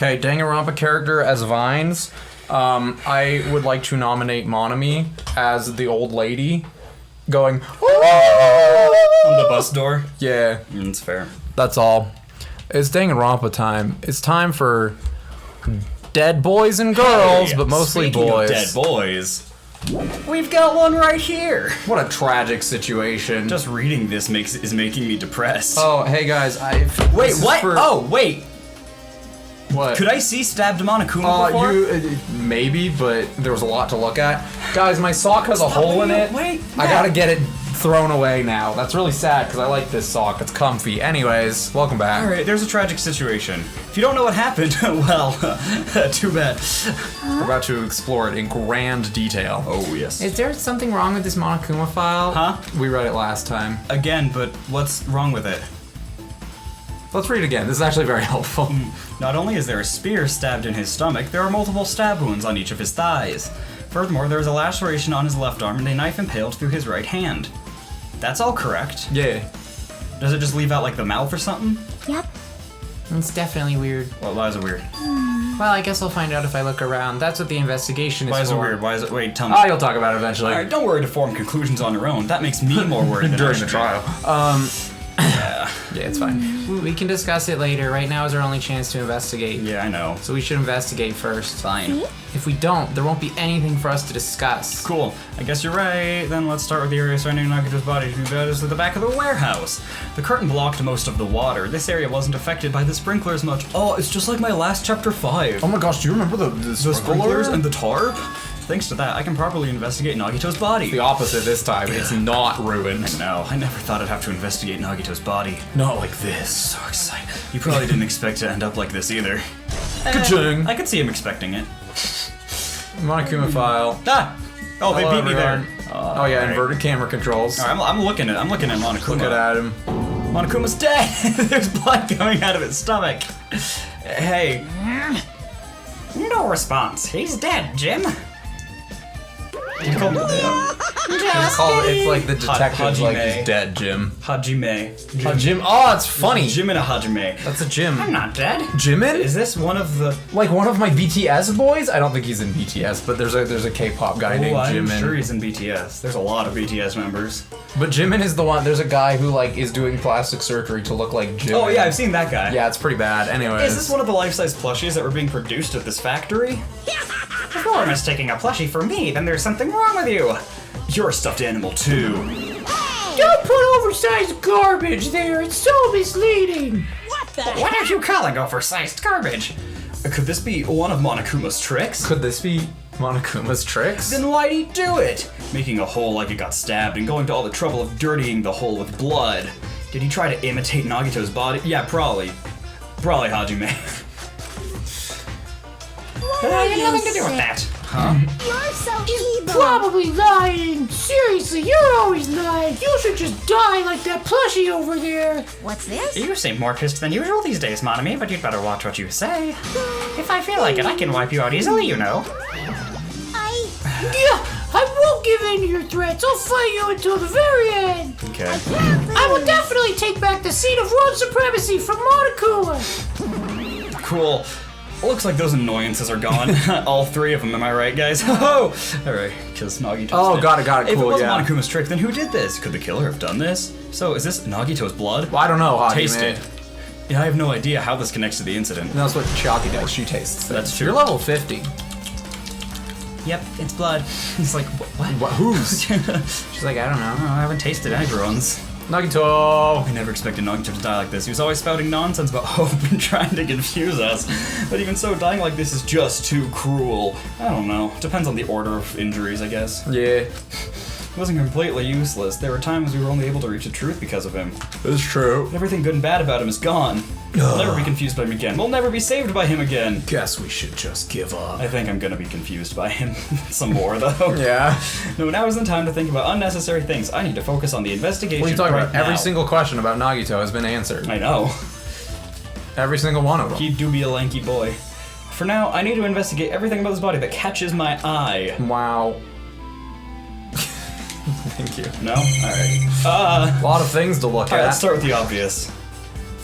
Okay, Danganronpa character as Vines. I would like to nominate Monami as the old lady going, On the bus door? Yeah. That's fair. That's all. It's Danganronpa time. It's time for dead boys and girls, but mostly Speaking boys. Of dead boys, we've got one right here. What a tragic situation. Just reading this is making me depressed. Oh, hey guys, Wait, what? Oh, wait. What? Could I see stabbed Monokuma before? Maybe, but there was a lot to look at. Guys, my sock has a hole in it. Wait, I gotta get it thrown away now. That's really sad because I like this sock. It's comfy. Anyways, welcome back. Alright, there's a tragic situation. If you don't know what happened, well, too bad. We're about to explore it in grand detail. Oh, yes. Is there something wrong with this Monokuma file? Huh? We read it last time. Again, but what's wrong with it? Let's read it again. This is actually very helpful. Not only is there a spear stabbed in his stomach, there are multiple stab wounds on each of his thighs. Furthermore, there is a laceration on his left arm and a knife impaled through his right hand. That's all correct. Yeah. Does it just leave out like the mouth or something? Yep. It's definitely weird. Well, why is it weird? Well, I guess I'll find out if I look around. That's what the investigation is Why is it for. weird? Why is it? Wait, tell me. Oh, you'll talk about it eventually. Alright, don't worry to form conclusions on your own. That makes me more worried than During I the should be. trial. Yeah, it's fine. We can discuss it later. Right now is our only chance to investigate. Yeah, I know. So we should investigate first. Fine. If we don't, there won't be anything for us to discuss. Cool. I guess you're right. Then let's start with the area surrounding Nagito's body. That is at the back of the warehouse. The curtain blocked most of the water. This area wasn't affected by the sprinklers much. Oh, it's just like my last chapter 5. Oh my gosh, do you remember the Sprinklers and the tarp? Thanks to that, I can properly investigate Nagito's body. The opposite this time. It's not ruined. No, I never thought I'd have to investigate Nagito's body. Not like this. So excited. You probably didn't expect to end up like this either. Ka-ching. I could see him expecting it. Monokuma file. Ah! Oh, they Hello, beat me everyone. there. Oh yeah, inverted camera controls. Alright, I'm looking at Monokuma. Look at him. Monokuma's dead! There's blood coming out of his stomach. Hey. No response. He's dead, Jim. You call me It's like the detective's like, Hajime. he's dead, Jim. Hajime. Jim. Oh, it's funny. Jim and a Hajime. That's a Jim. I'm not dead. Jimin? Is this one of the... Like one of my BTS boys? I don't think he's in BTS, but there's a K-pop guy named I'm Jimin. sure he's in BTS. There's a lot of BTS members. But Jimin is the one. There's a guy who like is doing plastic surgery to look like Jimin. Oh yeah, I've seen that guy. Yeah, it's pretty bad. Anyways. Is this one of the life-size plushies that were being produced at this factory? If you're mistaking a plushie for me, then there's something wrong with you. You're a stuffed animal too. Don't put oversized garbage there, it's so misleading! What are you calling oversized garbage? Could this be one of Monokuma's tricks? Could this be Monokuma's tricks? Then why'd he do it? Making a hole like it got stabbed and going to all the trouble of dirtying the hole with blood. Did he try to imitate Nagito's body? Yeah, probably. Probably Hajime. I had nothing to do with that. Huh? You're so He's evil. probably lying! Seriously, you're always lying! You should just die like that plushie over there! What's this? You seem more pissed than usual these days, Monami, but you'd better watch what you say. If I feel like it, I can wipe you out easily, you know. Yeah, I won't give in to your threats. I'll fight you until the very end. Okay. I will definitely take back the seat of world supremacy from Monokuma. Cool. Looks like those annoyances are gone. All three of them, am I right, guys? Oh! Alright, because Nagito's Oh, dead. got it, If cool, it wasn't yeah. Monokuma's trick, then who did this? Could the killer have done this? So, is this Nagito's blood? Well, I don't know, Hajime. Taste it. Yeah, I have no idea how this connects to the incident. That's what Chiaki does. She tastes things. That's true. You're level 50. Yep, it's blood. It's like, what? What? Whose? She's like, I don't know. I haven't tasted Agron's. Nagito! I never expected Nagito to die like this. He was always spouting nonsense about hope and trying to confuse us. But even so, dying like this is just too cruel. I don't know. Depends on the order of injuries, I guess. Yeah. He wasn't completely useless. There were times we were only able to reach the truth because of him. It's true. Everything good and bad about him is gone. We'll never be confused by him again. We'll never be saved by him again. Guess we should just give up. I think I'm gonna be confused by him some more, though. Yeah. No, now isn't the time to think about unnecessary things. I need to focus on the investigation. What are you talking right about? Every now. single question about Nagito has been answered. I know. Every single one of them. He do be a lanky boy. For now, I need to investigate everything about his body that catches my eye. Wow. Thank you. No? Alright. A lot of things to look Alright, at. let's start with the obvious.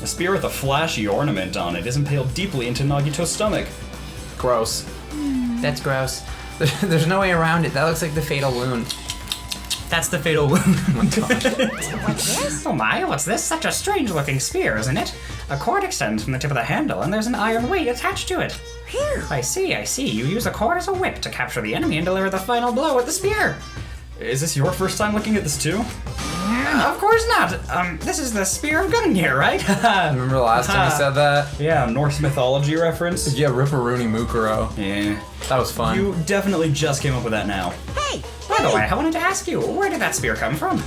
A spear with a flashy ornament on it is impaled deeply into Nagito's stomach. Gross. That's gross. There's no way around it. That looks like the fatal wound. That's the fatal wound. What's this? Oh my, what's this? Such a strange looking spear, isn't it? A cord extends from the tip of the handle and there's an iron weight attached to it. Phew. I see. You use a cord as a whip to capture the enemy and deliver the final blow with the spear. Is this your first time looking at this too? Of course not. This is the Spear of Gungnir, right? Remember the last time you said that? Yeah, Norse mythology reference. Yeah, Ripperoonie Mukuro. Yeah. That was fun. You definitely just came up with that now. Hey! By the way, I wanted to ask you, where did that spear come from?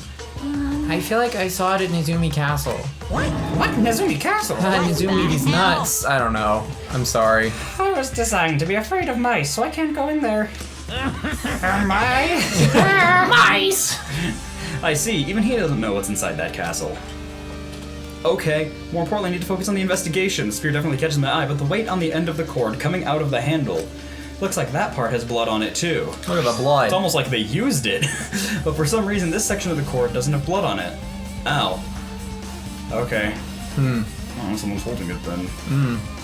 I feel like I saw it at Nizumi Castle. What? Nazumi Castle? Nizumi is nuts. I don't know. I'm sorry. I was designed to be afraid of mice, so I can't go in there. Mice? Mice! I see, even he doesn't know what's inside that castle. Okay, more importantly, I need to focus on the investigation. The spear definitely catches my eye, but the weight on the end of the cord coming out of the handle. Looks like that part has blood on it too. Look at the blood. It's almost like they used it. But for some reason, this section of the cord doesn't have blood on it. Ow. Okay. Oh, someone's holding it then.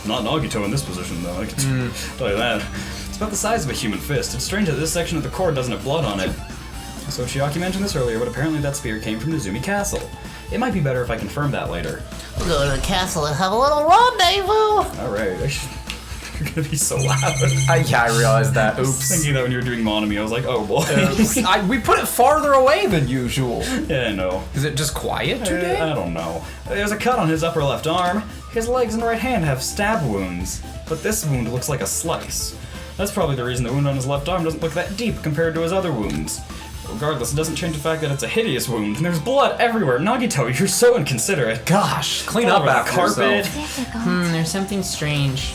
Not Nagito in this position though, I can tell you that. It's about the size of a human fist. It's strange that this section of the cord doesn't have blood on it. So Chiaki mentioned this earlier, but apparently that spear came from Nizumi Castle. It might be better if I confirm that later. We'll go to the castle and have a little rendezvous. Alright, you're gonna be so loud. Yeah, I realized that. I was Oops. thinking that when you were doing Monami, I was like, oh boy. We put it farther away than usual. Yeah, I know. Is it just quiet today? I don't know. There's a cut on his upper left arm. His legs and right hand have stab wounds, but this wound looks like a slice. That's probably the reason the wound on his left arm doesn't look that deep compared to his other wounds. Regardless, it doesn't change the fact that it's a hideous wound, and there's blood everywhere. Nagito, you're so inconsiderate. Gosh, clean All up over the after carpet. yourself. There's something strange.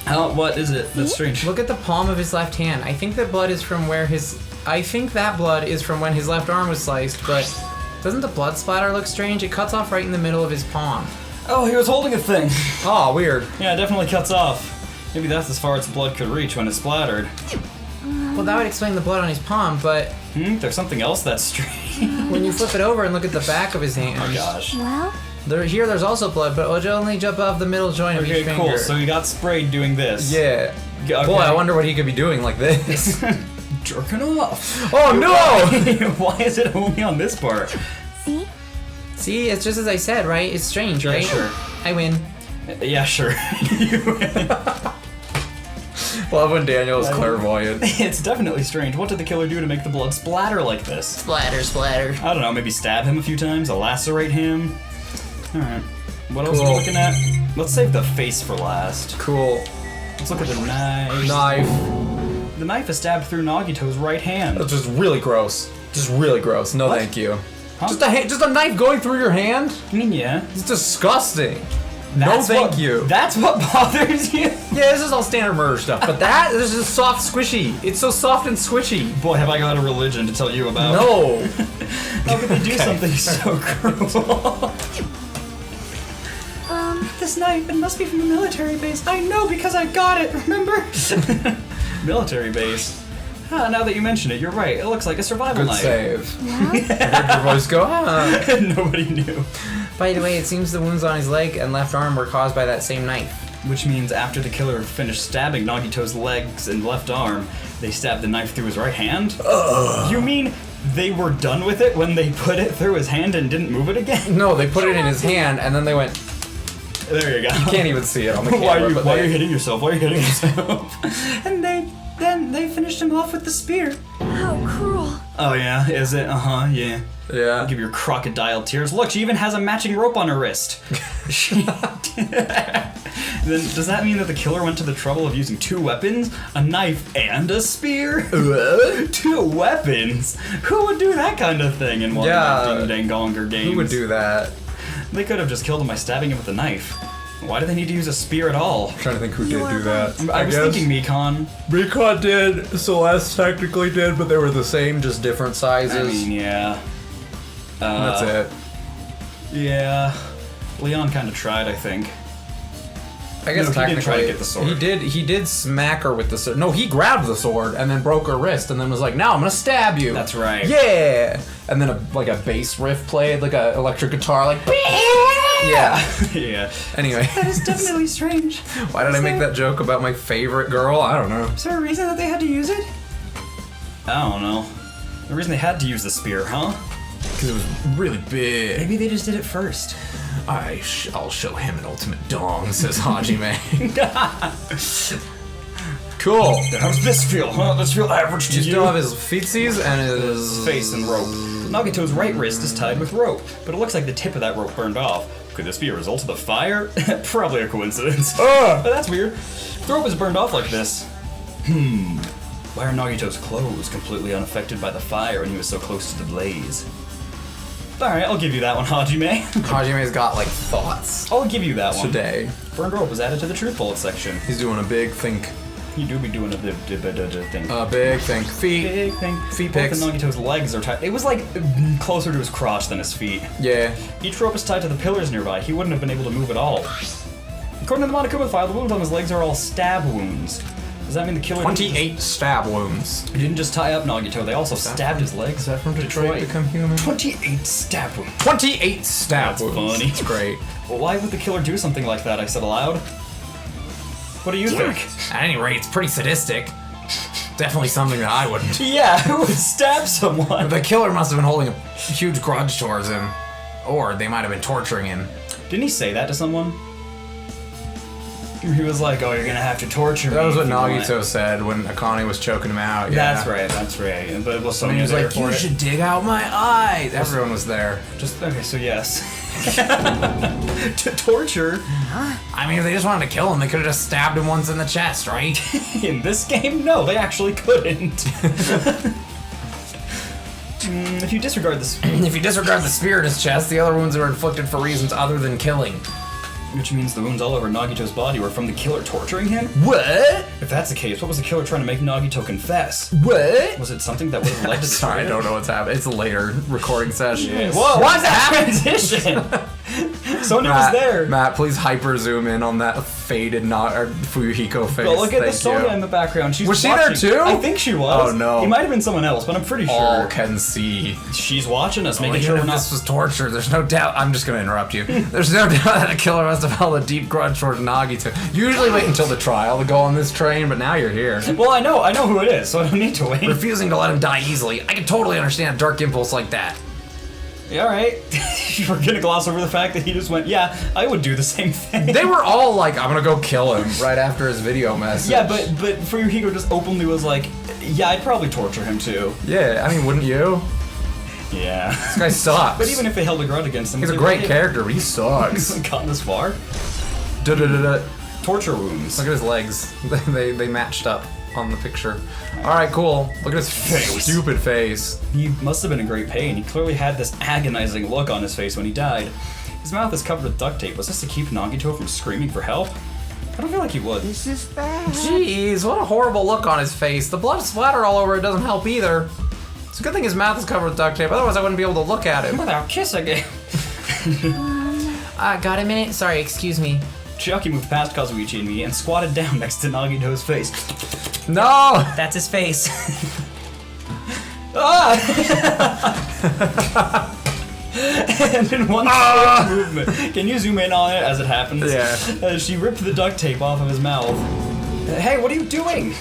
What is it? That's strange. Look at the palm of his left hand. I think that blood is from where his... I think that blood is from when his left arm was sliced, but doesn't the blood splatter look strange? It cuts off right in the middle of his palm. Oh, he was holding a thing. Oh, weird. Yeah, it definitely cuts off. Maybe that's as far as blood could reach when it splattered. Well, that would explain the blood on his palm, but There's something else that's strange. when you flip it over and look at the back of his hand... Oh gosh. Well, There's also blood, but it'll only jump off the middle joint of Okay, each cool. finger. So he got sprayed doing this. Yeah. Okay. Boy, I wonder what he could be doing like this. Jerking off. Oh no! Why is it only on this part? see? See, it's just as I said, right? It's strange, Yeah, right? sure. I win. Yeah, sure. Love when Daniel is clairvoyant. It's definitely strange. What did the killer do to make the blood splatter like this? Splatter, splatter. I don't know, maybe stab him a few times, lacerate him. Alright. What else are we Cool. looking at? Let's save the face for last. Cool. Let's look at the knife. Knife. The knife is stabbed through Nagito's right hand. That's just really gross. Just really gross. No, What? thank you. Huh? Just a knife going through your hand? I mean, yeah. It's disgusting. That's no, thank what- you. That's what bothers you? Yeah, this is all standard murder stuff, but this is soft, squishy. It's so soft and squishy. Boy, have I got a religion to tell you about. No. How could they do something so cruel? This knife, it must be from the military base. I know because I got it, remember? Military base. Ah, now that you mention it, you're right. It looks like a survival Good knife. save. I heard your voice go, ah. Nobody knew. By the way, it seems the wounds on his leg and left arm were caused by that same knife. Which means after the killer finished stabbing Nagito's legs and left arm, they stabbed the knife through his right hand? You mean they were done with it when they put it through his hand and didn't move it again? No, they put it in his hand, and then they went, There you go. can't even see it on the camera. Why are you but they- hitting yourself? Why are you hitting yourself? And then they finished him off with the spear. How cruel. Oh yeah, is it? Uh-huh, yeah. Yeah. I'll give your crocodile tears. Look, she even has a matching rope on her wrist. She... Then does that mean that the killer went to the trouble of using two weapons? A knife and a spear? Two weapons? Who would do that kind of thing in one Yeah. of the Danganronpa games? Who would do that? They could have just killed him by stabbing him with a knife. Why do they need to use a spear at all? I'm trying to think who did do that. I was thinking Mikon. Recon did, Celeste technically did, but they were the same, just different sizes. I mean, yeah. That's it. Yeah. Leon kind of tried, I think. I guess No, he technically didn't try to get the sword. He did smack her with the sword. No, he grabbed the sword and then broke her wrist and then was like, "Now I'm gonna stab you." That's right. Yeah. And then a bass riff played, like a electric guitar, like. Yeah. Yeah. Anyway. That is definitely strange. Why did I make that joke about my favorite girl? I don't know. Is there a reason that they had to use it? I don't know. The reason they had to use the spear, huh? Because it was really big. Maybe they just did it first. I'll show him an ultimate dong, says Hajime. Cool. How's this feel, huh? This feel average to You you? still have his feetsies and his Face and rope. Nagito's right wrist is tied with rope, but it looks like the tip of that rope burned off. Could this be a result of the fire? Probably a coincidence. But that's weird. The rope is burned off like this. Why are Nagito's clothes completely unaffected by the fire when he was so close to the blaze? Alright, I'll give you that one, Hajime. Hajime's got like thoughts I'll give you that one. today. Burned rope was added to the truth bullet section. He's doing a big think. You do be doing a thing. A big think. Feet. Big thing. Feet Both pics. of Nagito's legs are tied. It was like closer to his crotch than his feet. Yeah. Each rope is tied to the pillars nearby. He wouldn't have been able to move at all. According to the Monokuma file, the wounds on his legs are all stab wounds. Does that mean the killer 28 stab wounds. didn't just tie up Nagito, they also stabbed his legs? Is that from Detroit Become Human? 28 stab wounds. 28 stab That's wounds. funny. It's great. Well, why would the killer do something like that? I said aloud. What do you think? At any rate, it's pretty sadistic. Definitely something that I wouldn't. Yeah, who would stab someone? The killer must have been holding a huge grudge towards him. Or they might have been torturing him. Didn't he say that to someone? He was like, "Oh, you're gonna have to torture me." That was what if you want." Nagito said when Akane was choking him out. Yeah. That's right. But it was And someone he was there like, for you it. should dig out my eye. Everyone was there. Just okay. So yes. To torture I mean, if they just wanted to kill him, they could have just stabbed him once in the chest, right? in this game, no, they actually couldn't. If you disregard this, If you disregard the spear in his chest, the other wounds were inflicted for reasons other than killing. which means the wounds all over Nagito's body were from the killer torturing him. What? If that's the case, what was the killer trying to make Nagito confess? What? Was it something that would have led to the Sorry, I don't know what's happening. It's a later recording session. Yeah. Whoa! What's that transition? Sonya was there. Matt, please hyper zoom in on that faded Fuyuhiko face. But look at the Thank Sonya you. in the background. She's Was she watching. there too? I think she was. Oh, no. He might have been someone else, but I'm pretty sure. All can see. She's watching us, making Even sure if we're not. this was torture, there's no doubt. I'm just gonna interrupt you. There's no doubt that the killer must have held a deep grudge toward Nagito. Usually wait until the trial to go on this train, but now you're here. Well, I know who it is, so I don't need to wait. Refusing to let him die easily. I can totally understand a dark impulse like that. Yeah, all right. We're gonna gloss over the fact that he just went, yeah, I would do the same thing. They were all like, I'm gonna go kill him right after his video message. Yeah, but Fuyuhiko just openly was like, yeah, I'd probably torture him too. Yeah, I mean, wouldn't you? Yeah. This guy sucks. But even if they held a grudge against him, He's a they great really character, but he hasn't sucks. gotten this far. Da-da-da-da. Torture wounds. Look at his legs. They matched up on the picture. Alright, cool. Look at his Face. stupid face. He must have been in great pain. He clearly had this agonizing look on his face when he died. His mouth is covered with duct tape. Was this to keep Nagito from screaming for help? I don't feel like he would. This is bad. Jeez, what a horrible look on his face. The blood splatter all over it doesn't help either. It's a good thing his mouth is covered with duct tape, otherwise I wouldn't be able to look at him. Without kissing him. Got a minute? Sorry, excuse me. Chiaki moved past Kazuichi and me and squatted down next to Nagito's face. No! That's his face. And in one quick movement, can you zoom in on it as it happens? Yeah. She ripped the duct tape off of his mouth. Hey, what are you doing?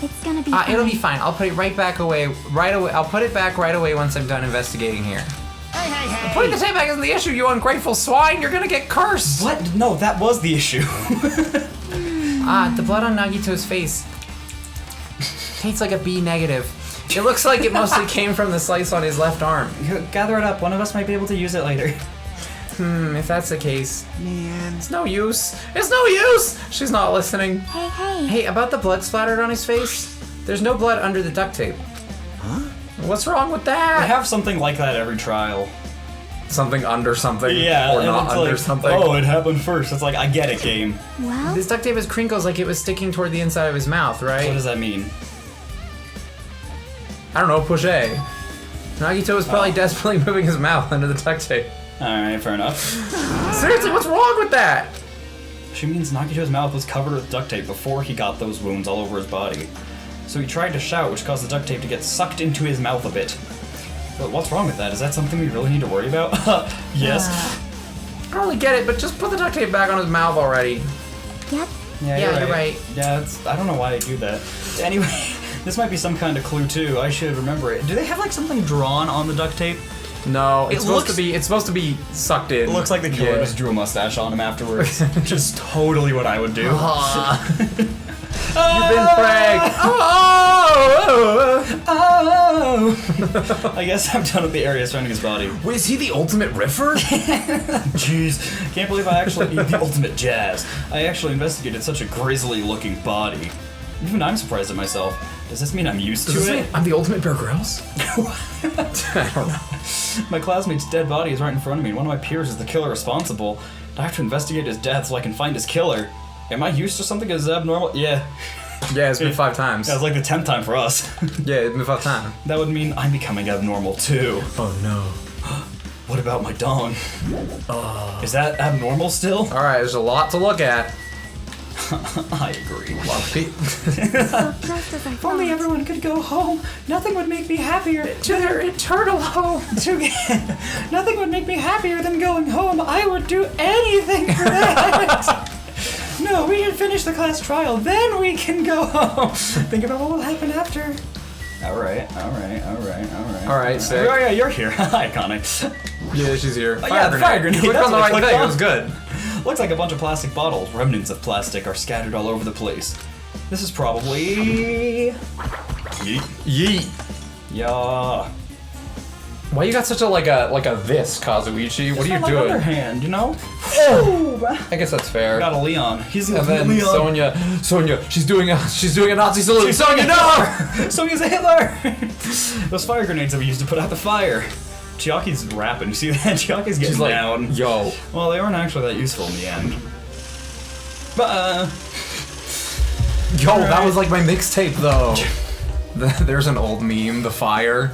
It's gonna be fine. It'll be fine. I'll put it right back away. Right away. I'll put it back right away once I'm done investigating here. Hey. Putting the tape back isn't the issue, you ungrateful swine. You're gonna get cursed. What? No, that was the issue. The blood on Nagito's face tastes like a B negative. It looks like it mostly came from the slice on his left arm. Gather it up. One of us might be able to use it later. If that's the case, Man. it's no use. It's no use. She's not listening. Hey. Hey, about the blood splattered on his face. There's no blood under the duct tape. Huh? What's wrong with I that? have something like that every trial. Something under something. Yeah, Or and not it's under like, something. oh, it happened first. It's like, I get it, game. Well, This duct tape has crinkles like it was sticking toward the inside of his mouth, right? What does that mean? I don't know, push A. Nagito was probably desperately moving his mouth under the duct tape. Alright, fair enough. Seriously, what's wrong with that? She means Nagito's mouth was covered with duct tape before he got those wounds all over his body. So he tried to shout, which caused the duct tape to get sucked into his mouth a bit. But what's wrong with that? Is that something we really need to worry about? Yes. I don't really get it, but just put the duct tape back on his mouth already. Yep. Yeah, you're right. Yeah, I don't know why they do that. Anyway, this might be some kind of clue too. I should remember it. Do they have like something drawn on the duct tape? No, it's supposed looks- to be. It's supposed to be sucked in. It looks like the killer Yeah. just drew a mustache on him afterwards. Just totally what I would do. You've been fragged. Oh! I guess I'm done with the area surrounding his body. Wait, is he the ultimate riffer? Jeez, can't believe I actually the ultimate jazz. I actually investigated such a grisly looking body. Even I'm surprised at myself. Does this mean I'm used Does this to mean it? I'm the ultimate Bear Grylls? I don't know. My classmate's dead body is right in front of me, and one of my peers is the killer responsible. I have to investigate his death so I can find his killer. Am I used to something as abnormal? Yeah. Yeah, it's been 5 times. That was like the 10th time for us. Yeah, it's been 5 times. That would mean I'm becoming abnormal too. Oh no. What about my dong? Is that abnormal still? Alright, there's a lot to look at. I agree. So just as I If only thought. everyone could go home, nothing would make me happier. To their eternal home. Nothing would make me happier than going home. I would do anything for that. No, we should finish the class trial, then we can go home. Think about what will happen after. Alright. Alright, sick. Oh yeah, you're here. Hi, Connie. Yeah, she's here. yeah, the fire grenade, You clicked that's on the what I right clicked thing. on. It was good. Looks like a bunch of plastic bottles. Remnants of plastic are scattered all over the place. This is probably... Yeet. Yeet. Yeah. Why you got such a this, Kazuichi? What are you It's not doing? my underhand, you know? I guess that's fair. Got a Leon. He's And then Leon. Sonya, she's doing a Nazi salute. Sonya, no! Sonya's a Hitler! Those fire grenades that we used to put out the fire. Chiaki's rapping. You see that? Chiaki's getting She's like, down. yo. Well, they weren't actually that useful in the end. But, Yo, that was like my mixtape though. There's an old meme, the fire.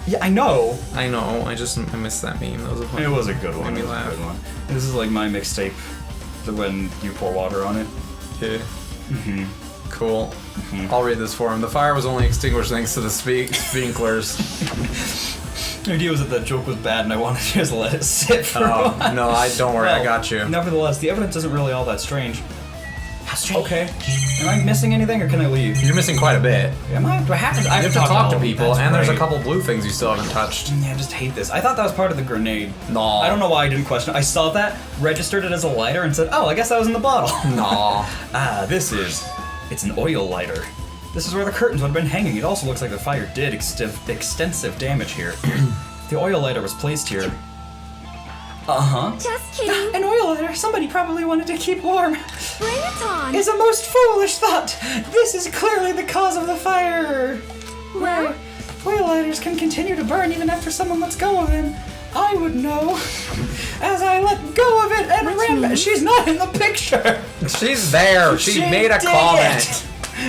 yeah, I know. I know, I missed that meme. That was a fun It was a good one. Made It me was a laugh. good one. This is like my mixtape, when you pour water on it. Yeah. Cool. I'll read this for him. The fire was only extinguished thanks to the sprinklers. The idea was that the joke was bad and I wanted to just let it sit for a while. No, don't worry, I Well, got you. Nevertheless, the evidence isn't really all that strange. How strange? Okay. Am I missing anything or can I leave? You're missing quite a bit. Am I? Do I have to? I You have to talk to people, That's and there's a right. couple blue things you still haven't touched. Yeah, I just hate this. I thought that was part of the grenade. No. I don't know why I didn't question it. I saw that, registered it as a lighter, and said, oh, I guess that was in the bottle. Nah. It's an oil lighter. This is where the curtains would have been hanging. It also looks like the fire did extensive damage here. The oil lighter was placed here. Just kidding. An oil lighter, somebody probably wanted to keep warm. Bring it on. Is a most foolish thought. This is clearly the cause of the fire. Well, Oil lighters can continue to burn even after someone lets go of them. I would know. As I let go of it and Which ran back. means- She's not in the picture. She's there. She made a did comment. it.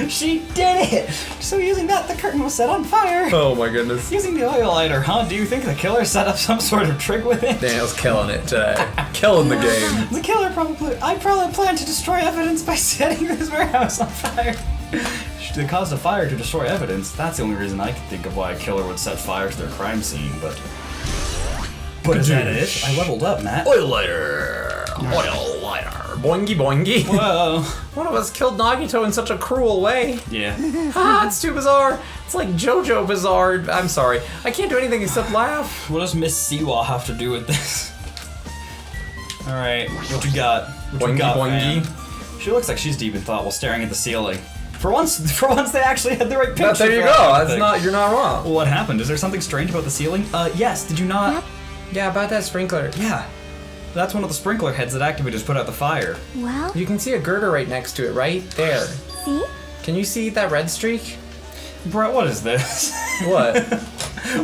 She did it. So using that, the curtain was set on fire. Oh my goodness. Using the oil lighter, huh? Do you think the killer set up some sort of trick with it? Daniel's killing it today. Killing the game. The killer probably planned to destroy evidence by setting this warehouse on fire. They caused a fire to destroy evidence. That's the only reason I can think of why a killer would set fire to their crime scene, but is that it? I leveled up, Matt. Oil lighter. Oil lighter. Boingy boingy. Whoa. One of us killed Nagito in such a cruel way. Yeah. Ah, it's too bizarre. It's like JoJo bizarre. I'm sorry. I can't do anything except laugh. What does Miss Siwa have to do with this? Alright, what you got? What you Boingy got, boingy. fam? She looks like she's deep in thought while staring at the ceiling. For once they actually had the right picture. There you for go. everything. You're not wrong. Well, what happened? Is there something strange about the ceiling? Yes. Did you not? Yep. Yeah, about that sprinkler. Yeah. That's one of the sprinkler heads that activated to put out the fire. well, You can see a girder right next to it, right there. see? Can you see that red streak? Bro, what is this? What?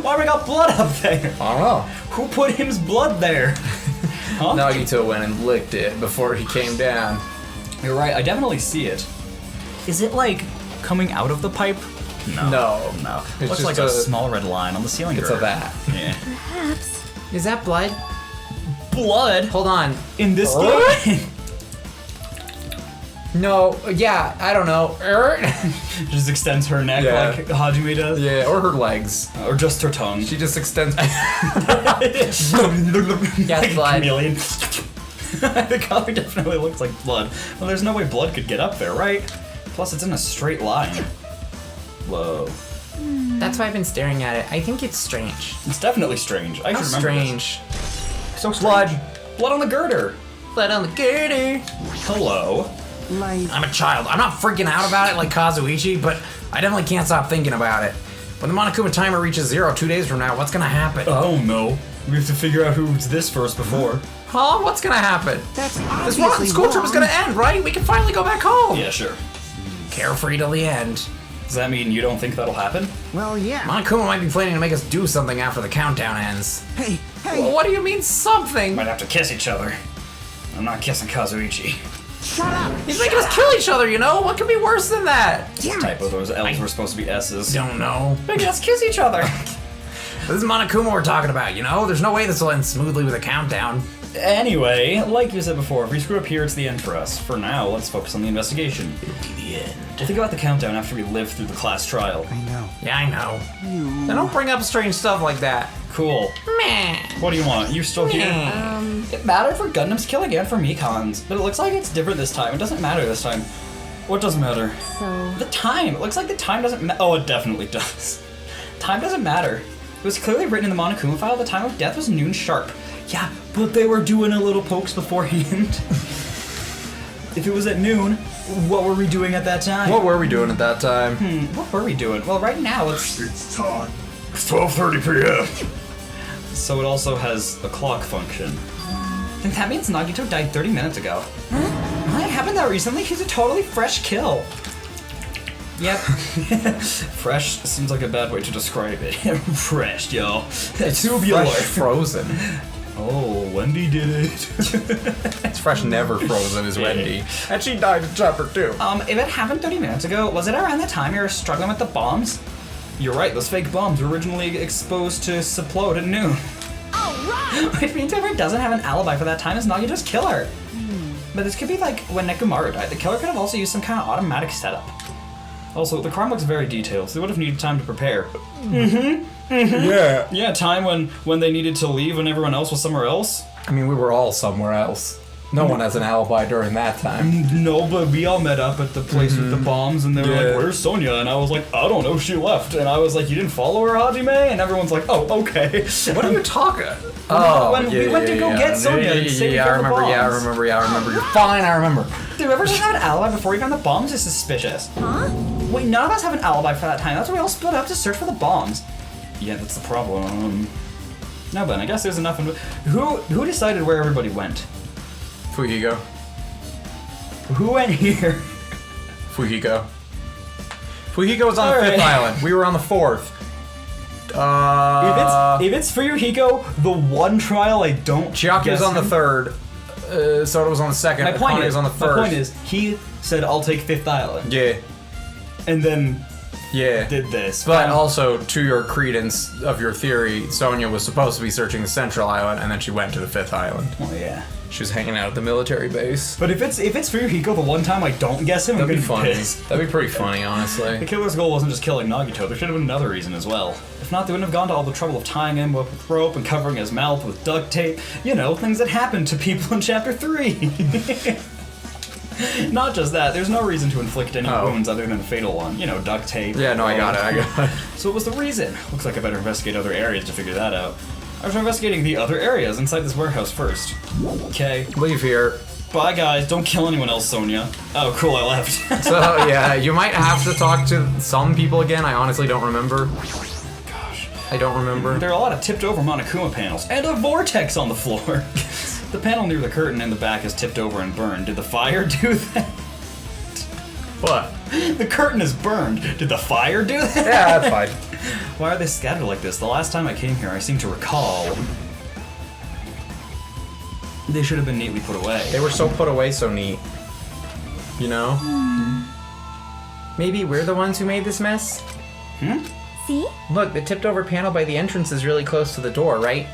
Why we got blood up there? I don't know. Who put him's blood there? Huh? Nagito went and licked it before he came down. You're right, I definitely see it. Is it like coming out of the pipe? No. No. It's Looks just like a- a small red line on the ceiling It's a girder. vat. Yeah. Perhaps. Is that blood? Blood? Hold on. In this What? game? No, yeah, I don't know. Just extends her neck Yeah. like Hajime does. Yeah, or her legs. Or just her tongue. She just extends. Yes, blood. Chameleon. The color definitely looks like blood. Well, there's no way blood could get up there, right? Plus, it's in a straight line. Whoa. That's why I've been staring at it. I think it's strange. It's definitely strange. I How should remember strange. this. So blood. Blood on the girder. Blood on the girder. Hello. I'm a child. I'm not freaking out about it like Kazuichi, but I definitely can't stop thinking about it. When the Monokuma timer reaches 0 2 days from now, what's gonna happen? Oh no. We have to figure out who's this first before. Huh? What's gonna happen? That's This obviously school trip is wrong. gonna end, right? We can finally go back home. Yeah, sure. Carefree till the end. Does that mean you don't think that'll happen? Well, yeah. Monokuma might be planning to make us do something after the countdown ends. Hey, Well, what do you mean something? Might have to kiss each other. I'm not kissing Kazuichi. shut up. He's making us kill each other, you know? What could be worse than that? Typo, those L's were supposed to be S's. Don't know. Making us kiss each other. This is Monokuma we're talking about, you know? There's no way this will end smoothly with a countdown. Anyway, like you said before, if we screw up here, it's the end for us. For now, let's focus on the investigation. The end. Think about the countdown after we live through the class trial. I know. Yeah, I know. Now don't bring up strange stuff like that. Cool. Meh. What do you want? You still here? It mattered for Gundam's killing and for Mikan's, but it looks like it's different this time. It doesn't matter this time. What doesn't matter? So, The time. It looks like the time doesn't Oh, it definitely does. Time doesn't matter. It was clearly written in the Monokuma file the time of death was noon sharp. Yeah, but they were doing a little pokes beforehand. If it was at noon, what were we doing at that time? What were we doing at that time? What were we doing? Well, right now it's time. It's 12:30 p.m. So it also has a clock function. Then that means Nagito died 30 minutes ago. Huh? It happened that recently? He's a totally fresh kill. Yep. Fresh seems like a bad way to describe it. Fresh, yo. It's tubular. fresh frozen. Oh, Wendy did it. It's fresh never frozen is Wendy. And she died in chapter 2. If it happened 30 minutes ago, was it around the time you were struggling with the bombs? You're right, those fake bombs were originally exposed to explode at noon. Which means whoever doesn't have an alibi for that time is Nagito's killer. But this could be like when Nekomaru died. The killer could have also used some kind of automatic setup. Also, the crime looks very detailed, so they would have needed time to prepare. Yeah. Yeah, time when they needed to leave when everyone else was somewhere else. I mean, we were all somewhere else. No one has an alibi during that time. No, but we all met up at the place with the bombs, and they were Yeah. like, "Where's Sonia?" And I was like, "I don't know, she left." And I was like, "You didn't follow her, Hajime?" And everyone's like, "Oh, okay." What are you talking? Oh, when we went to go get Sonia and say we I found the remember. Yeah, I bombs. remember. You're fine. I remember. Dude, whoever doesn't have an alibi before you found the bombs is suspicious. huh? Wait, none of us have an alibi for that time. That's why we all split up to search for the bombs. Yeah, that's the problem. No, Ben, I guess there's enough. Who decided where everybody went? Fuhigo. Who went here? Fuhigo. Fuhigo was on the Alright. 5th island. We were on the 4th. If it's Fuyuhiko, the one trial I don't. Chiaki was guess on the him. 3rd. Soda was on the 2nd. My point Akane is, was on the 1st. my point is, he said, "I'll take 5th Island," Yeah. and then Yeah. did this. But also, to your credence of your theory, Sonia was supposed to be searching the Central Island, and then she went to the 5th Island. Oh yeah. She was hanging out at the military base. But if it's Fuyuhiko, the one time I don't guess him, That'd I'm be gonna funny. pissed. That'd be pretty funny, The honestly. killer's goal wasn't just killing Nagito. There should have been another reason as well. If not, they wouldn't have gone to all the trouble of tying him up with rope and covering his mouth with duct tape. You know, things that happen to people in Chapter 3. Not just that, there's no reason to inflict any Oh. wounds other than a fatal one. You know, duct tape. Yeah, no, I got it. So what was the reason? Looks like I better investigate other areas to figure that out. I was investigating the other areas inside this warehouse first. Okay. Leave here. Bye guys, don't kill anyone else, Sonia. Oh, cool, I left. So, yeah, you might have to talk to some people again. I honestly don't remember. Gosh. I don't remember. There are a lot of tipped over Monokuma panels, and a vortex on the floor. The panel near the curtain in the back is tipped over and burned. Did the fire do that? What? The curtain is burned. Did the fire do that? Yeah, that's fine. Why are they scattered like this? The last time I came here, I seem to recall. They should have been neatly put away. They were so put away so neat. You know? Maybe we're the ones who made this mess? See? Look, the tipped over panel by the entrance is really close to the door, right?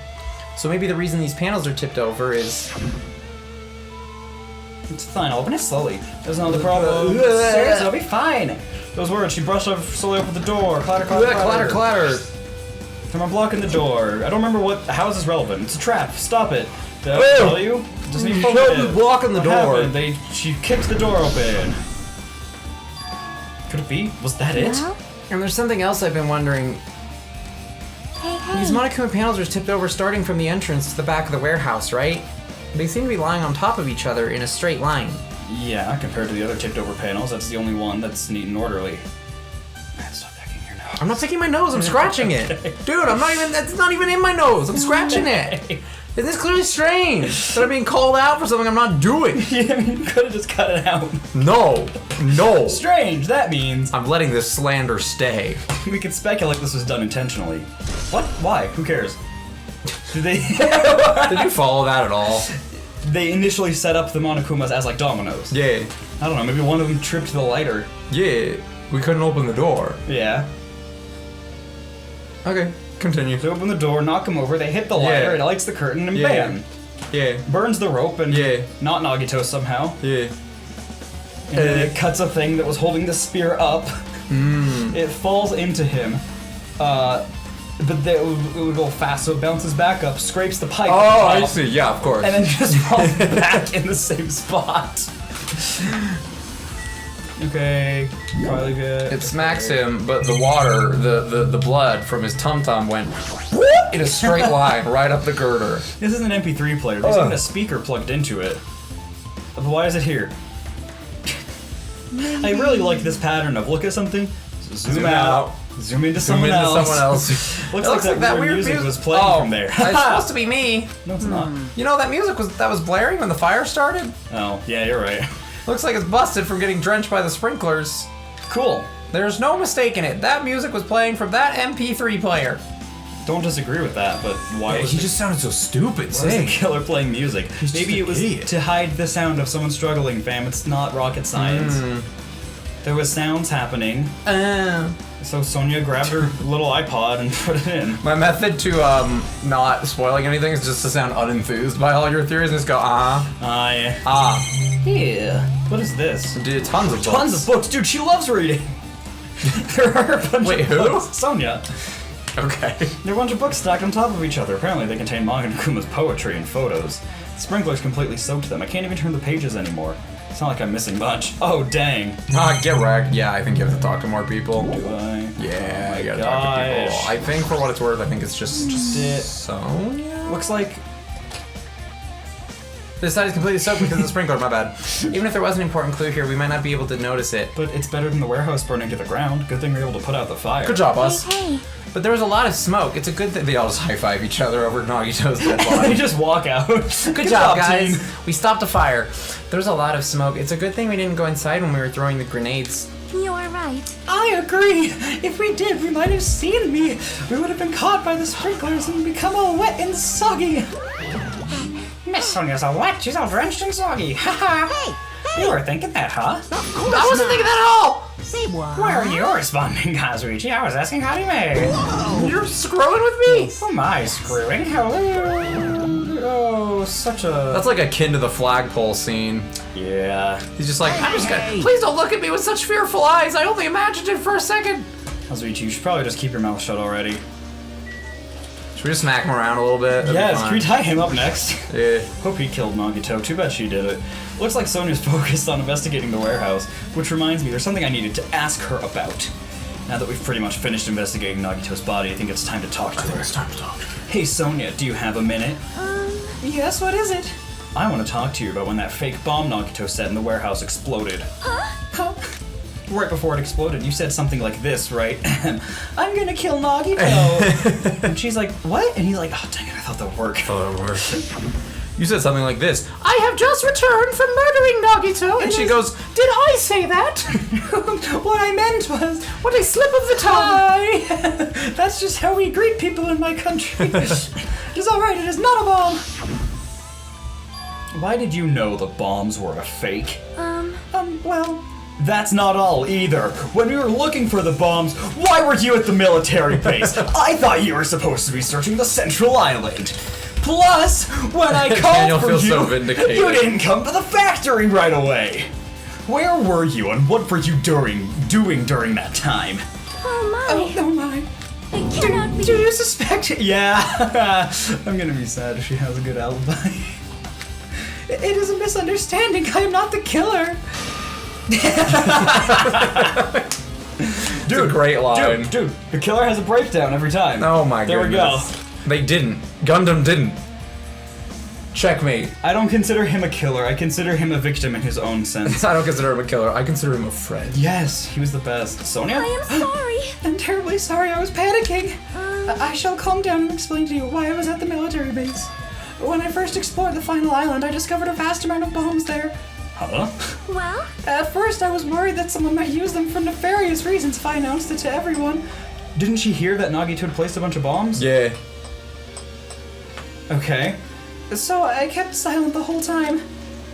So maybe the reason these panels are tipped over is... It's fine, I'll open it slowly. There's no other problem. Seriously, it'll be fine. Those words, she brushed up, slowly opened the door. Clatter, clatter, Clatter, clatter. Someone blocking the door. I don't remember how is this relevant. It's a trap. Stop it. Did I tell you? Doesn't even showed me blocking the door. She kicked the door open. Could it be? Was that it? Well? And there's something else I've been wondering. Hey, These Monokuma panels are tipped over starting from the entrance to the back of the warehouse, right? They seem to be lying on top of each other in a straight line. Yeah, compared to the other tipped over panels, that's the only one that's neat and orderly. Man, stop picking your nose. I'm not picking my nose, I'm scratching it. Dude, that's not even in my nose, I'm scratching it. Isn't this clearly strange that I'm being called out for something I'm not doing? Yeah, I mean, you could have just cut it out. No. Strange, that means I'm letting this slander stay. we could speculate this was done intentionally. What? Why? Who cares? Did they Did you follow that at all? They initially set up the Monokumas as like dominoes. Yeah. I don't know, maybe one of them tripped the lighter. Yeah. We couldn't open the door. Yeah. Okay, continue. They open the door, knock them over, they hit the lighter, it lights the curtain, and bam! Yeah. Burns the rope and Yeah. not Nagito somehow. Yeah. And then it cuts a thing that was holding the spear up. It falls into him. But it would go fast, so it bounces back up, scrapes the pipe. Oh, at the I top, see. Yeah, of course. And then just falls back in the same spot. Okay, probably good. It smacks him, but the water, the blood from his tum-tum went in a straight line right up the girder. This is an MP3 player. There's even a speaker plugged into it. But why is it here? I really like this pattern of look at something, zoom out, zoom into someone else. Looks like that weird music was playing from there. It's supposed to be me. No, it's not. You know that music was blaring when the fire started? Oh, yeah, you're right. Looks like it's busted from getting drenched by the sprinklers. Cool. There's no mistaking it. That music was playing from that MP3 player. Don't disagree with that, but why was He just sounded so stupid why was the saying. killer playing music? Maybe it was to hide the sound of someone struggling, fam. It's not rocket science. There was sounds happening, so Sonia grabbed her little iPod and put it in. My method to not spoiling anything is just to sound unenthused by all your theories and just go Yeah. Yeah. What is this? Dude, tons of books. Tons of books. Dude, she loves reading. There are a bunch Wait, of who? books. Sonia. Okay. There are a bunch of books stacked on top of each other. Apparently they contain Monokuma's poetry and photos. The sprinklers completely soaked them. I can't even turn the pages anymore. It's not like I'm missing much. Oh, dang. Get wrecked. Yeah, I think you have to talk to more people. Do I? Yeah, Oh you gotta my talk to people. gosh. I think for what it's worth, I think it's just it. Sonia? Looks like... This side is completely soaked because of the sprinkler, my bad. Even if there was an important clue here, we might not be able to notice it. But it's better than the warehouse burning to the ground. Good thing we were able to put out the fire. Good job, us. Hey, But there was a lot of smoke. It's a good thing. They all just high-five each other over Nagito's dead We body. just walk out. Good job, guys. team. We stopped a fire. There was a lot of smoke. It's a good thing we didn't go inside when we were throwing the grenades. you are right. I agree. If we did, we might have seen me. We would have been caught by the sprinklers and become all wet and soggy. Miss Sonia's all wet. She's all drenched and soggy. Haha. Hey, You were thinking that, huh? I wasn't thinking that at all! say what? Why are you responding, Kazuichi? I was asking Hajime. You're screwing with me! Who am I screwing? Hello? Oh, such a... That's like akin to the flagpole scene. Yeah. He's just like, I'm just gonna. Please don't look at me with such fearful eyes. I only imagined it for a second. Kazuichi, you should probably just keep your mouth shut already. Should we just smack him around a little bit? That'd be Yes, fine. can we tie him up next? Yeah. Hope he killed Nagito. Too bad she did it. Looks like Sonia's focused on investigating the warehouse, which reminds me, there's something I needed to ask her about. Now that we've pretty much finished investigating Nagito's body, I think it's time to talk to her. It's time to talk. Hey Sonia, do you have a minute? Yes, what is it? I want to talk to you about when that fake bomb Nagito set in the warehouse exploded. Huh? Right before it exploded, you said something like this, right? I'm gonna kill Nagito. And she's like, what? And he's like, oh dang it, I thought that would work. You said something like this. I have just returned from murdering Nagito. And she goes, Did I say that? What I meant was, What a slip of the tongue. hi. That's just how we greet people in my country. It is alright, it is not a bomb. Why did you know the bombs were a fake? Well, That's not all either. When we were looking for the bombs, why were you at the military base? I thought you were supposed to be searching the central island. Plus, when I called Daniel for feels you, so vindicated. you didn't come to the factory right away. Where were you, and what were you doing during that time? Oh my. Oh my. It cannot be. Do you suspect it? Yeah, I'm gonna be sad if she has a good alibi. It is a misunderstanding. I am not the killer. It's a great line. Dude, the killer has a breakdown every time. Oh my There goodness. we go. They didn't. Gundam didn't. Checkmate. I don't consider him a killer. I consider him a victim in his own sense. I don't consider him a killer. I consider him a friend. Yes, he was the best. Sonia? I am sorry. I'm terribly sorry. I was panicking. I shall calm down and explain to you why I was at the military base. When I first explored the final island, I discovered a vast amount of bombs there. Huh? Well, At first, I was worried that someone might use them for nefarious reasons if I announced it to everyone. Didn't she hear that Nagito had placed a bunch of bombs? Yeah. Okay. So I kept silent the whole time.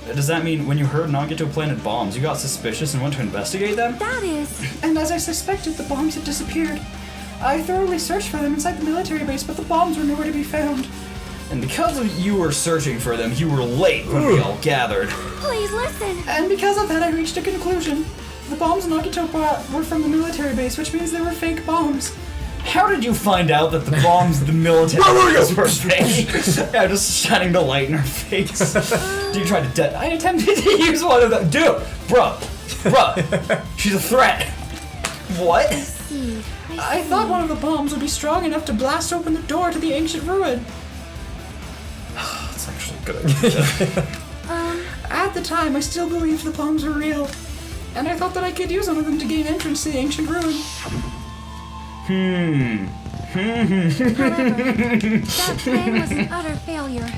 Does that mean when you heard Nagito planted bombs, you got suspicious and went to investigate them? that is. And as I suspected, the bombs had disappeared. I thoroughly searched for them inside the military base, but the bombs were nowhere to be found. And because of you were searching for them, you were late when we all gathered. Please listen. And because of that, I reached a conclusion. The bombs Nagito brought were from the military base, which means they were fake bombs. How did you find out that the bombs the military were fake? Yeah, just shining the light in her face. Do you try to I attempted to use one of them. Dude, bruh, she's a threat. What? See. I thought one of the bombs would be strong enough to blast open the door to the ancient ruin. That's actually a good idea. At the time, I still believed the bombs were real. And I thought that I could use one of them to gain entrance to the ancient ruin. That plan was an utter failure.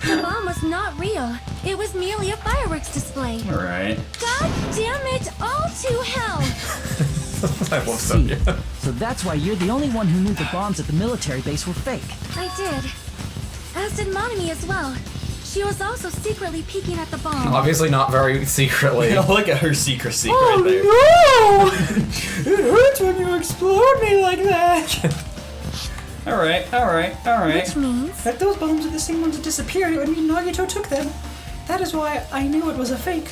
The bomb was not real. It was merely a fireworks display. Alright. God damn it! All to hell! I love Sonya. So that's why you're the only one who knew the bombs at the military base were fake. I did. As did Monami as well. She was also secretly peeking at the bomb. Obviously not very secretly. Look at her secrecy right there. No! It hurts when you explode me like that! Alright. Which means If those bombs are the same ones that disappeared, it would mean Nagito took them. That is why I knew it was a fake.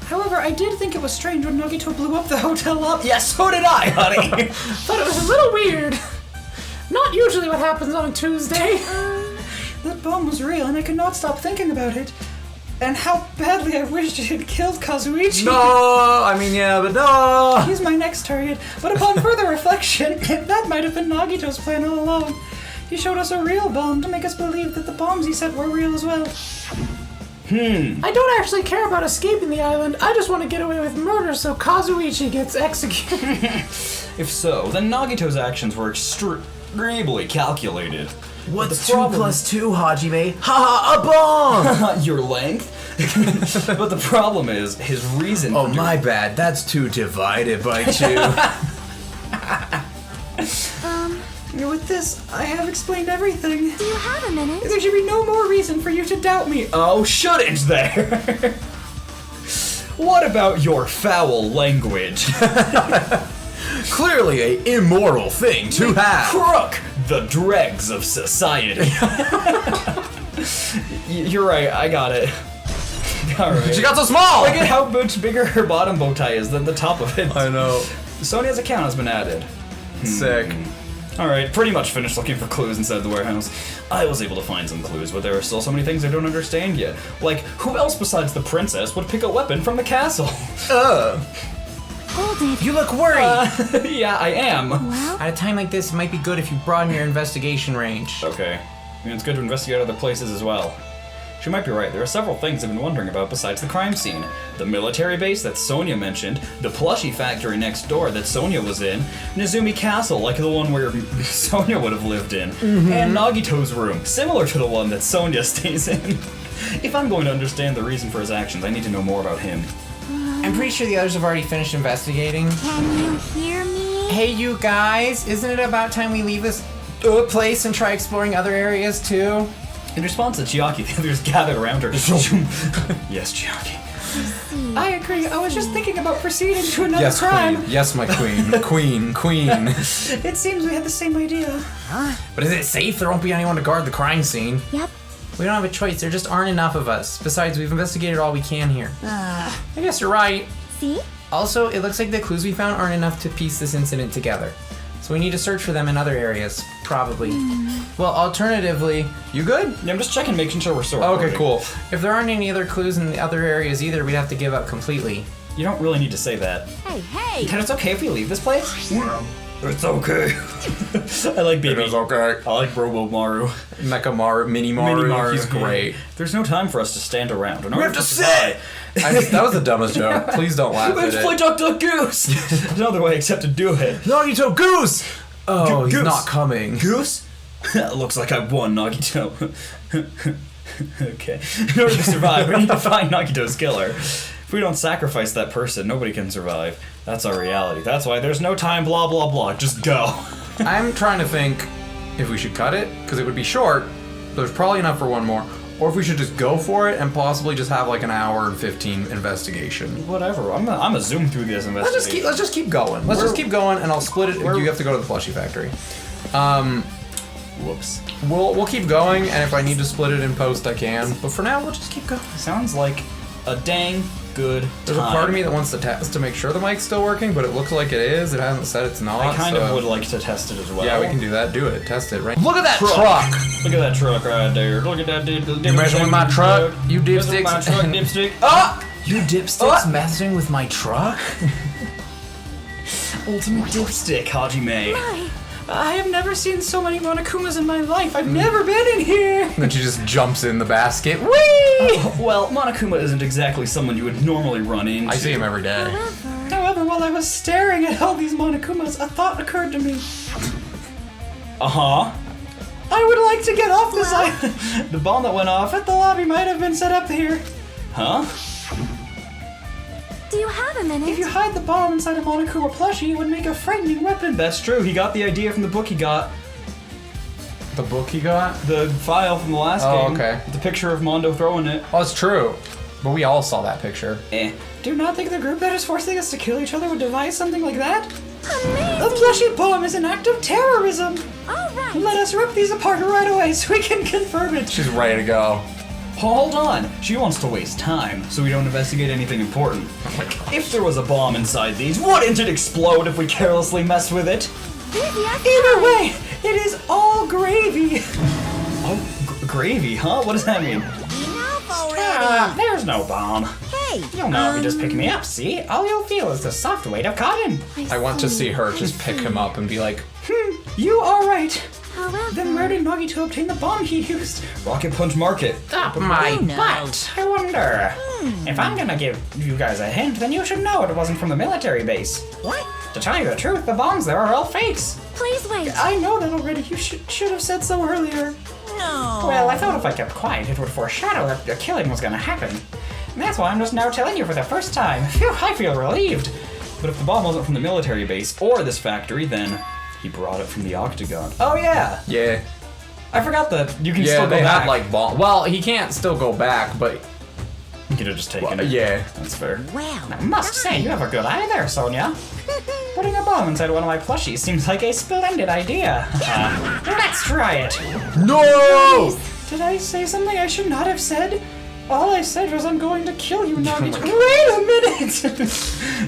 However, I did think it was strange when Nagito blew up the hotel lobby. Yeah, so did I, honey. But it was a little weird. Not usually what happens on a Tuesday. That bomb was real, and I could not stop thinking about it. And how badly I wished it had killed Kazuichi. No, I mean, yeah, but no. He's my next target. But upon further reflection, that might have been Nagito's plan all along. He showed us a real bomb to make us believe that the bombs he set were real as well. I don't actually care about escaping the island. I just want to get away with murder so Kazuichi gets executed. If so, then Nagito's actions were extremely calculated. What's the 2 problem- plus 2, Hajime? Haha, a bomb! Your length? But the problem is, his reason Oh, for my bad. That's 2 divided by 2. With this, I have explained everything. do you have a minute? There should be no more reason for you to doubt me. Oh, shouldn't there? What about your foul language? Clearly a immoral thing to have. Crook, the dregs of society. You're right, I got it. Alright. She got so small! Look at how much bigger her bottom bow tie is than the top of it. I know. Sonia's account has been added. Sick. Alright, pretty much finished looking for clues inside the warehouse. I was able to find some clues, but there are still so many things I don't understand yet. Like, who else besides the princess would pick a weapon from the castle? Hold it. You look worried. Yeah, I am. Well, At a time like this, it might be good if you broaden your investigation range. Okay. I mean, it's good to investigate other places as well. She might be right. There are several things I've been wondering about besides the crime scene. The military base that Sonia mentioned, the plushie factory next door that Sonia was in, Nezumi Castle, like the one where Sonia would have lived in, and Nagito's room, similar to the one that Sonia stays in. If I'm going to understand the reason for his actions, I need to know more about him. I'm pretty sure the others have already finished investigating. can you hear me? Hey, you guys, isn't it about time we leave this place and try exploring other areas too? In response to Chiaki, the others gathered around her. Yes, Chiaki. See. leave. I agree. I was just thinking about proceeding to another Yes, crime. queen. Yes, my queen. Queen. It seems we had the same idea. But is it safe? There won't be anyone to guard the crime scene. Yep. We don't have a choice. There just aren't enough of us. Besides, we've investigated all we can here. I guess you're right. See? Also, it looks like the clues we found aren't enough to piece this incident together. So we need to search for them in other areas, probably. Well, alternatively, you good? Yeah, I'm just checking, making sure we're still Okay, recording. cool. If there aren't any other clues in the other areas either, we'd have to give up completely. You don't really need to say that. Hey! Dad, it's okay if we leave this place? It's okay. I like baby. okay. I like Robo Maru. Mecha Maru, Mini Maru, he's great. There's no time for us to stand around. We have to sit! That was the dumbest joke. Please don't laugh at Let's play it. Duck Duck Goose! There's no other way except to do it. Nagito, Goose! Oh, he's Goose. not coming. Goose? Looks like I won, Nagito. Okay. In order to survive, we need to find Nagito's killer. If we don't sacrifice that person, nobody can survive. That's our reality. That's why there's no time, blah, blah, blah. Just go. I'm trying to think if we should cut it, because it would be short. There's probably enough for one more. Or if we should just go for it and possibly just have like an hour and 15 investigation. Whatever. I'm gonna zoom through this investigation. Let's just keep going. Let's just keep going, and I'll split it. You have to go to the plushie factory. Whoops. We'll keep going, and if I need to split it in post, I can. But for now, we'll just keep going. Sounds like a dang good There's a part of me that wants to test to make sure the mic's still working, but it looks like it is. It hasn't said it's not. I kind so- of would like to test it as well. Yeah, we can do that. Do it. Test it. Right. Look at that truck. Look at that truck right there. Look at that. You messing with my truck? You dipsticks. My truck, dipstick. Ah! You dipsticks messing with my truck? Ultimate dipstick, Hajime. My, I have never seen so many Monokumas in my life. I've never been in here. And then she just jumps in the basket. Whee! Well, Monokuma isn't exactly someone you would normally run into. I see him every day. However, while I was staring at all these Monokumas, a thought occurred to me. Uh-huh. I would like to get off this island. The bomb that went off at the lobby might have been set up here. Huh? do you have a minute? If you hide the bomb inside a Monokuma plushie, it would make a frightening weapon. That's true. He got the idea from the book he got. The book he got? The file from the last Oh, game. okay. The picture of Mondo throwing it. Oh, it's true. But we all saw that picture. Do you not think the group that is forcing us to kill each other would devise something like that? Amazing! A plushie bomb is an act of terrorism. All right. Let us rip these apart right away so we can confirm it. She's ready to go. Hold on. She wants to waste time, so we don't investigate anything important. If there was a bomb inside these, wouldn't it explode if we carelessly mess with it? Either way, it is all gravy. Oh, gravy, huh? What does that mean? Enough already! There's no bomb. Hey! You'll know if you just pick me up, see? All you'll feel is the soft weight of cotton. I want to see her just pick him up and be like, You are right. However, Then where did Nagito obtain the bomb he used? Rocket Punch Market. Up my knows? butt. I wonder. If I'm gonna give you guys a hint, then you should know it wasn't from the military base. what? To tell you the truth, the bombs there are all fakes. Please wait. I know that already. You should have said so earlier. No. Well, I thought if I kept quiet, it would foreshadow that the killing was gonna happen. And that's why I'm just now telling you for the first time. Phew, I feel relieved. But if the bomb wasn't from the military base or this factory, then he brought it from the Octagon. Oh yeah, yeah. I forgot that you can Yeah, still go they back. had like bomb. Well, he can't still go back, but You could have just taken it. yeah. That's fair. Well, I must say, you have a good eye there, Sonia. Putting a bomb inside one of my plushies seems like a splendid idea. Let's try it. No! Did I say something I should not have said? All I said was I'm going to kill you, Nagito. God. Wait a minute!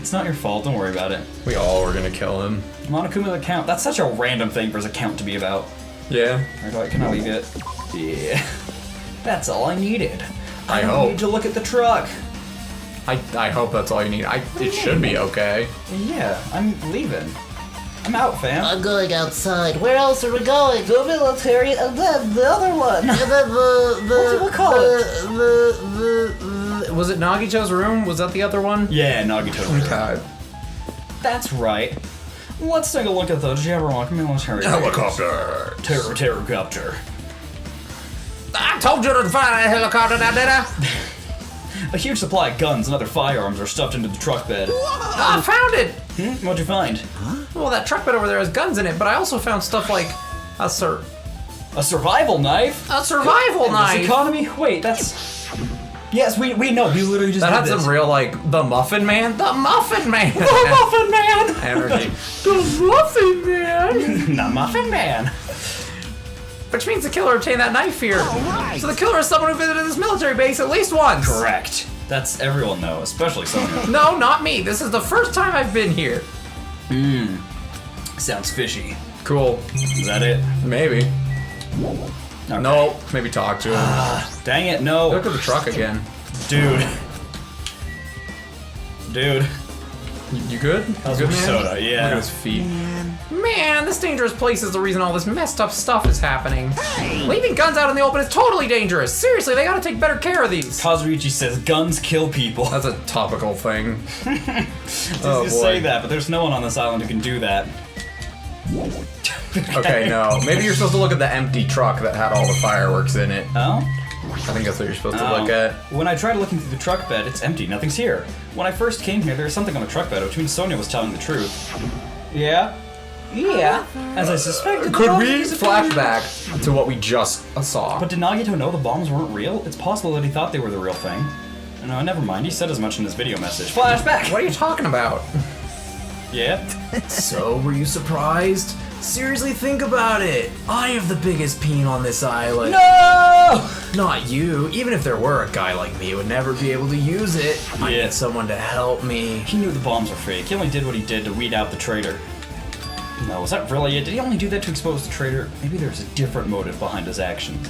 It's not your fault. Don't worry about it. We all were gonna kill him. Monokuma's account. That's such a random thing for his account to be about. Yeah. Can I leave it? Yeah. That's all I needed. I don't hope. need to look at the truck. I hope that's all you need. It should be okay. Yeah, I'm leaving. I'm out, fam. I'm going outside. Where else are we going? The military and then the other one. We'll call it? Was it Nagito's room? Was that the other one? Yeah, Nagito. God. That's right. Let's take a look at the Jabberwock military. Helicopter. Terrorcopter. I told you to find a helicopter now, did I? A huge supply of guns and other firearms are stuffed into the truck bed. I found it! What'd you find? Well, that truck bed over there has guns in it, but I also found stuff like a A survival knife? survival In knife. this economy? Wait, that's... Yes, we know. We literally just That did had this. some real, like, the Muffin Man? The Muffin Man! The Muffin Man! Energy. The Muffin Man! The Muffin Man. Which means the killer obtained that knife here. So the killer is someone who visited this military base at least once. Correct. That's everyone though, especially Sonya. No, not me. This is the first time I've been here. Sounds fishy. Cool. Is that it? Maybe. Okay. No. Maybe talk to him. Dang it, no. Look at the truck again. Dude. Dude. You good? You was good, with man? soda, yeah. Look at his feet. Man, this dangerous place is the reason all this messed up stuff is happening. Leaving guns out in the open is totally dangerous. Seriously, they gotta take better care of these. Kazuichi says guns kill people. That's a topical thing. You say that, but there's no one on this island who can do that. Okay, no. Maybe you're supposed to look at the empty truck that had all the fireworks in it. Oh? I think that's what you're supposed to Oh. look at. When I tried looking through the truck bed, it's empty. Nothing's here. When I first came here, there was something on the truck bed, which means Sonya was telling the truth. Yeah? Yeah. As I suspected. the Could bombs we disappeared. flashback to what we just saw? But did Nagito know the bombs weren't real? It's possible that he thought they were the real thing. No, never mind. He said as much in his video message. Flashback! What are you talking about? Yeah? So, were you surprised? Seriously, think about it. I have the biggest peen on this island. No! Not you. Even if there were a guy like me, would never be able to use it. I Yeah. need someone to help me. He knew the bombs were fake. He only did what he did to weed out the traitor. No, was that really it? Did he only do that to expose the traitor? Maybe there's a different motive behind his actions.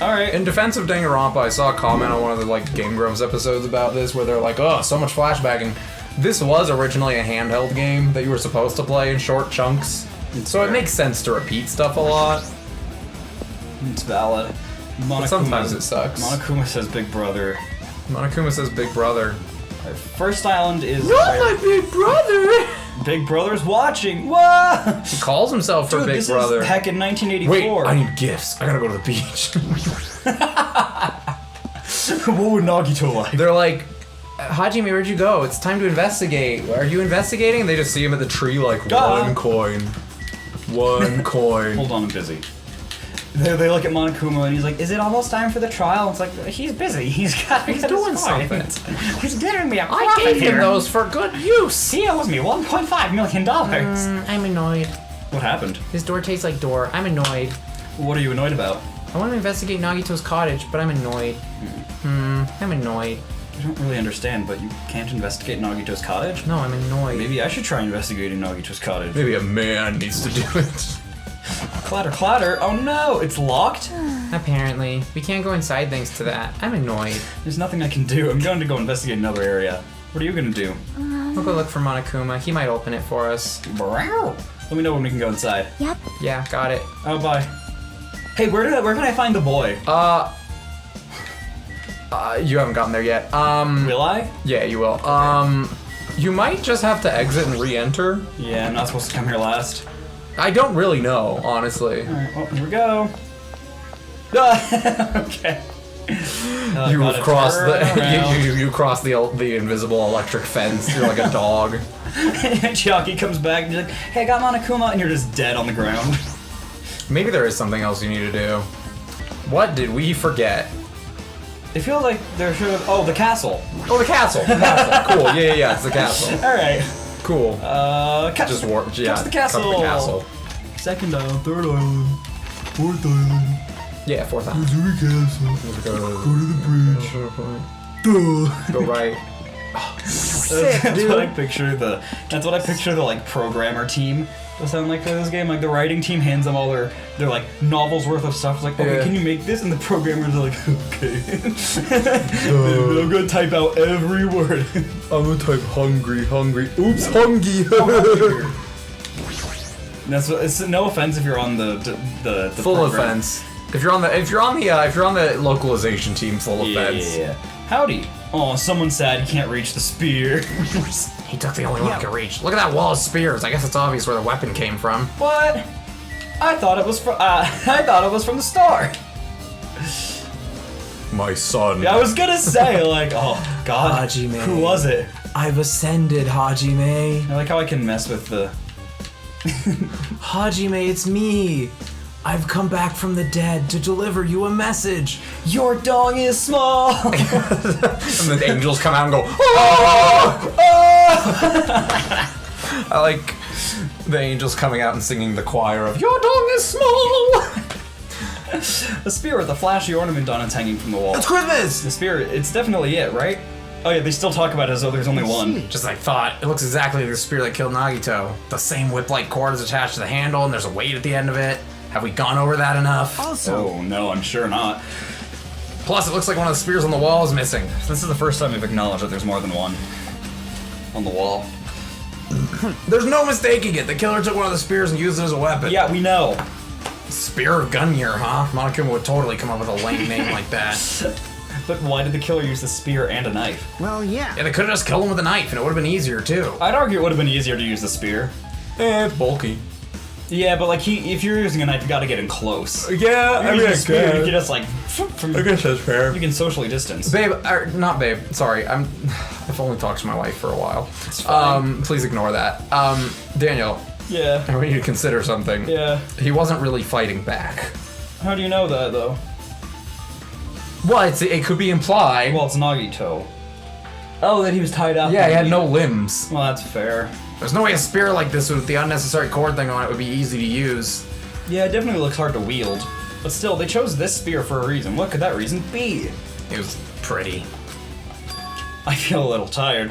Alright. In defense of Danganronpa, I saw a comment on one of the like Game Grumps episodes about this where they're like, oh, so much flashbacking. This was originally a handheld game that you were supposed to play in short chunks. So it makes sense to repeat stuff a lot. It's valid. But sometimes it sucks. Monokuma says Big Brother. Monokuma says Big Brother. First island is... Not my big brother! Big Brother's watching! Whoa! He calls himself for Dude, Big this Brother. is heck in Wait, 1984. I need gifts. I gotta go to the beach. What would Nagito like? They're like, Hajime, where'd you go? It's time to investigate. Are you investigating? They just see him at the tree like, Duh. one coin. One coin. Hold on, I'm busy. They look at Monokuma and he's like, is it almost time for the trial? It's like, he's busy. He's doing something. He's giving me a I profit gave him here. those for good use. He owes me $1.5 million. I'm annoyed. What happened? His door tastes like door. I'm annoyed. What are you annoyed about? I want to investigate Nagito's cottage, but I'm annoyed. I'm annoyed. I don't really understand, but you can't investigate Nagito's cottage? No, I'm annoyed. Maybe I should try investigating Nagito's cottage. Maybe a man needs to do it. Clatter, clatter. Oh no, it's locked? Apparently. We can't go inside thanks to that. I'm annoyed. There's nothing I can do. I'm going to go investigate another area. What are you gonna do? We'll go look for Monokuma. He might open it for us. Let me know when we can go inside. Yep. Yeah, got it. Oh, bye. Hey, where can I find the boy? You haven't gotten there yet. Will I? Yeah, you will. You might just have to exit and re-enter. Yeah, I'm not supposed to come here last. I don't really know, honestly. Alright, well, here we go. Okay. You gotta crossed turn around. you crossed the invisible electric fence. You're like a dog. Chiaki comes back and you're like, hey, I got Monokuma, and you're just dead on the ground. Maybe there is something else you need to do. What did we forget? It feels like there should have. Oh, the castle. Oh, the castle. The castle. Cool. Yeah, it's the castle. Alright. Cool. Just warp. Yeah, the castle. come to the castle. Second island, third island, fourth island. Yeah, fourth island. Missouri castle. Go to the bridge. Go right. That's what I picture the like programmer team will sound like for this game. Like the writing team hands them all their like novels worth of stuff. It's like, okay, Yeah. can you make this? And the programmers are like, okay. I'm gonna type out every word. I'm gonna type hungry. Oops, hungry. That's what, it's no offense if you're on the Full program. offense. If you're on the localization team, full offense. Yeah. Howdy. Oh, someone's sad he can't reach the spear. He took the only one he could reach. Look at that wall of spears. I guess it's obvious where the weapon came from. What? I thought it was from the start. My son. Yeah, I was gonna say like, oh God, Hajime. who was it? I've ascended, Hajime. I like how I can mess with the. Hajime, it's me. I've come back from the dead to deliver you a message. Your dong is small. And the angels come out and go, oh! Oh! I like the angels coming out and singing the choir of Your dong is small. The spear with the flashy ornament on it's hanging from the wall. It's Christmas! The spear, it's definitely it, right? Oh yeah, they still talk about it as though there's only one. Just like thought, it looks exactly like the spear that killed Nagito. The same whip-like cord is attached to the handle, and there's a weight at the end of it. Have we gone over that enough? Also, Oh no, I'm sure not. Plus, it looks like one of the spears on the wall is missing. This is the first time we've acknowledged that there's more than one on the wall. There's no mistaking it. The killer took one of the spears and used it as a weapon. Yeah, we know. Spear of Gunyear, huh? Monokuma would totally come up with a lame name like that. But why did the killer use the spear and a knife? well, yeah. Yeah, they could have just killed him with a knife, and it would have been easier too. I'd argue it would have been easier to use the spear. It's bulky. Yeah, but like if you're using a knife, you gotta get in close. Yeah, If you're using a spear, you can just like from. I guess that's fair. You can socially distance. Babe, or not babe. Sorry, I've only talked to my wife for a while. fine. Please ignore that. Daniel, Yeah. I want you to consider something. Yeah. He wasn't really fighting back. How do you know that though? Well, it could be implied. Well, it's Nagito. Oh, that he was tied up. Yeah, he had no limbs. Well, that's fair. There's no way a spear like this with the unnecessary cord thing on it would be easy to use. Yeah, it definitely looks hard to wield. But still, they chose this spear for a reason. What could that reason be? It was pretty. I feel a little tired.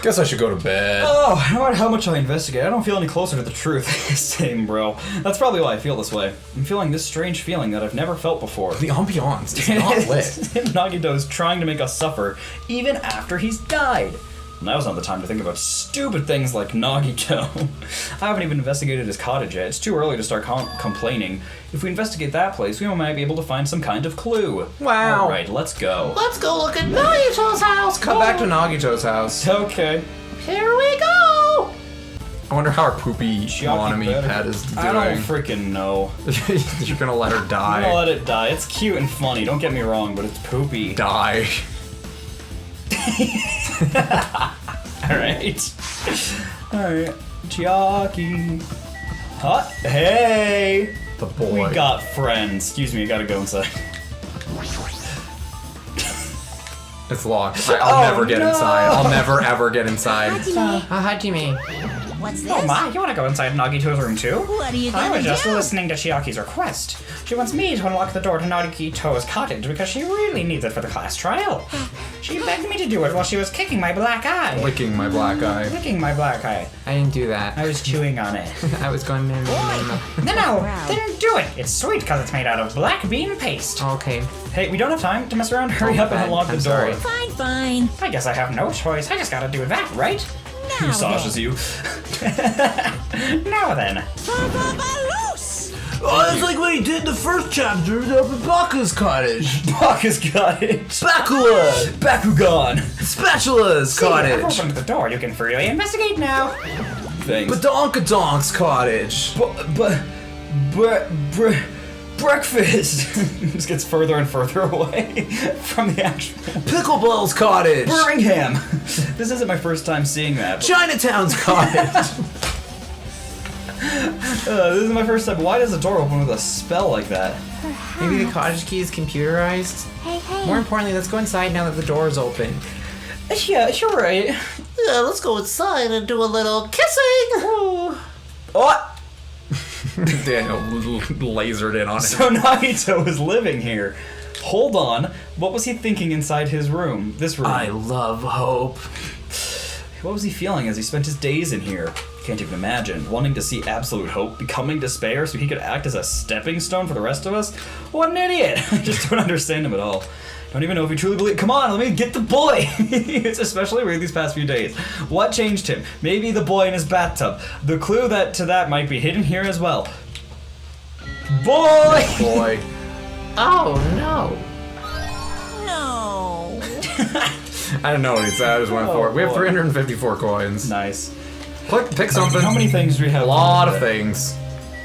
Guess I should go to bed. Oh, no matter how much I investigate, I don't feel any closer to the truth. Same, bro. That's probably why I feel this way. I'm feeling this strange feeling that I've never felt before. The ambiance is not lit. Nagito is trying to make us suffer, even after he's died. Now's not the time to think about stupid things like Nagito. I haven't even investigated his cottage yet. It's too early to start complaining. If we investigate that place, we might be able to find some kind of clue. Wow. Alright, let's go. Let's go look at Nagito's house. Cut back to Nagito's house. Okay. Here we go. I wonder how our poopy Monami better. pet is doing. I don't freaking know. You're gonna let her I'm die. gonna let it die. It's cute and funny, don't get me wrong, but it's poopy. Die. Alright. Alright. Chiaki. Huh? Hey! The boy. We got friends. Excuse me, I gotta go inside. It's locked. I'll never get inside. I'll never ever get inside. Hajime. What's this? Oh my, you wanna go inside Nagito's room too? What are you I gonna was just do? listening to Chiaki's request. She wants me to unlock the door to Nagito's cottage because she really needs it for the class trial. She begged me to do it while she was kicking my black eye. Licking my black eye. Licking my black eye. I didn't do that. I was chewing on it. I was going. No, then do it. It's sweet because it's made out of black bean paste. Okay. Hey, we don't have time to mess around. Hurry up and bad. unlock the I'm door. sorry. Fine, fine. I guess I have no choice. I just gotta do that, right? Now Massages you. Now then. Oh, that's like what he did in the first chapter up at Baka's cottage. Baka's cottage. Bakula! Bakugan. Spatula's See, I've cottage. opened the door. You can freely investigate now. Thanks. Badonkadonk's cottage. Breakfast. This gets further and further away from the actual Pickleball's cottage. Birmingham. This isn't my first time seeing that. Chinatown's cottage. This is my first time. Why does the door open with a spell like that? Maybe the cottage key is computerized. Hey, hey. More importantly, let's go inside now that the door is open. Yeah, you're right. Yeah, let's go inside and do a little kissing. What? Daniel lasered in on it. So Nagito was living here. Hold on. What was he thinking inside his room? This room. I love hope. What was he feeling as he spent his days in here? Can't even imagine. Wanting to see absolute hope, becoming despair so he could act as a stepping stone for the rest of us? What an idiot! I just don't understand him at all. Don't even know if he truly believes. Come on, let me get the boy! It's especially weird these past few days. What changed him? Maybe the boy in his bathtub. The clue to that might be hidden here as well. Boy! Boy. Oh no. No. I didn't know what he said. I just went for it. We have boy. 354 coins. Nice. Pick something. How many things do we have? A lot of things.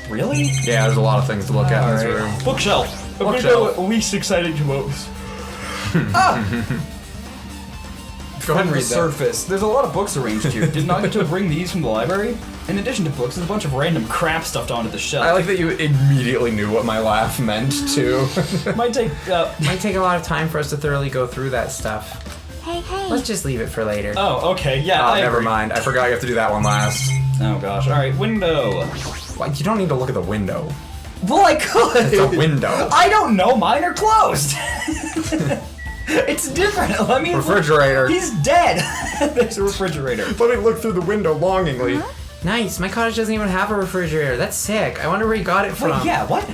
Really? Yeah, there's a lot of things to look at in this Alright. room. Bookshelf. Bookshelf. Least exciting to most. Go ahead and the read that. surface. There's a lot of books arranged here. Did Nagito bring these from the library? In addition to books, there's a bunch of random crap stuffed onto the shelf. I like that you immediately knew what my laugh meant, too. Might take, Might take a lot of time for us to thoroughly go through that stuff. Hey, hey. Let's just leave it for later. Oh, okay, yeah, Oh, I never agree. mind. I forgot you have to do that one last. Oh gosh, alright, window. Like, you don't need to look at the window. Well, I could! It's a window. I don't know, mine are closed! It's different, let me Refrigerator. He's dead! There's a refrigerator. Let me look through the window longingly. Nice. My cottage doesn't even have a refrigerator. That's sick. I wonder where he got it from. Wait, yeah, what?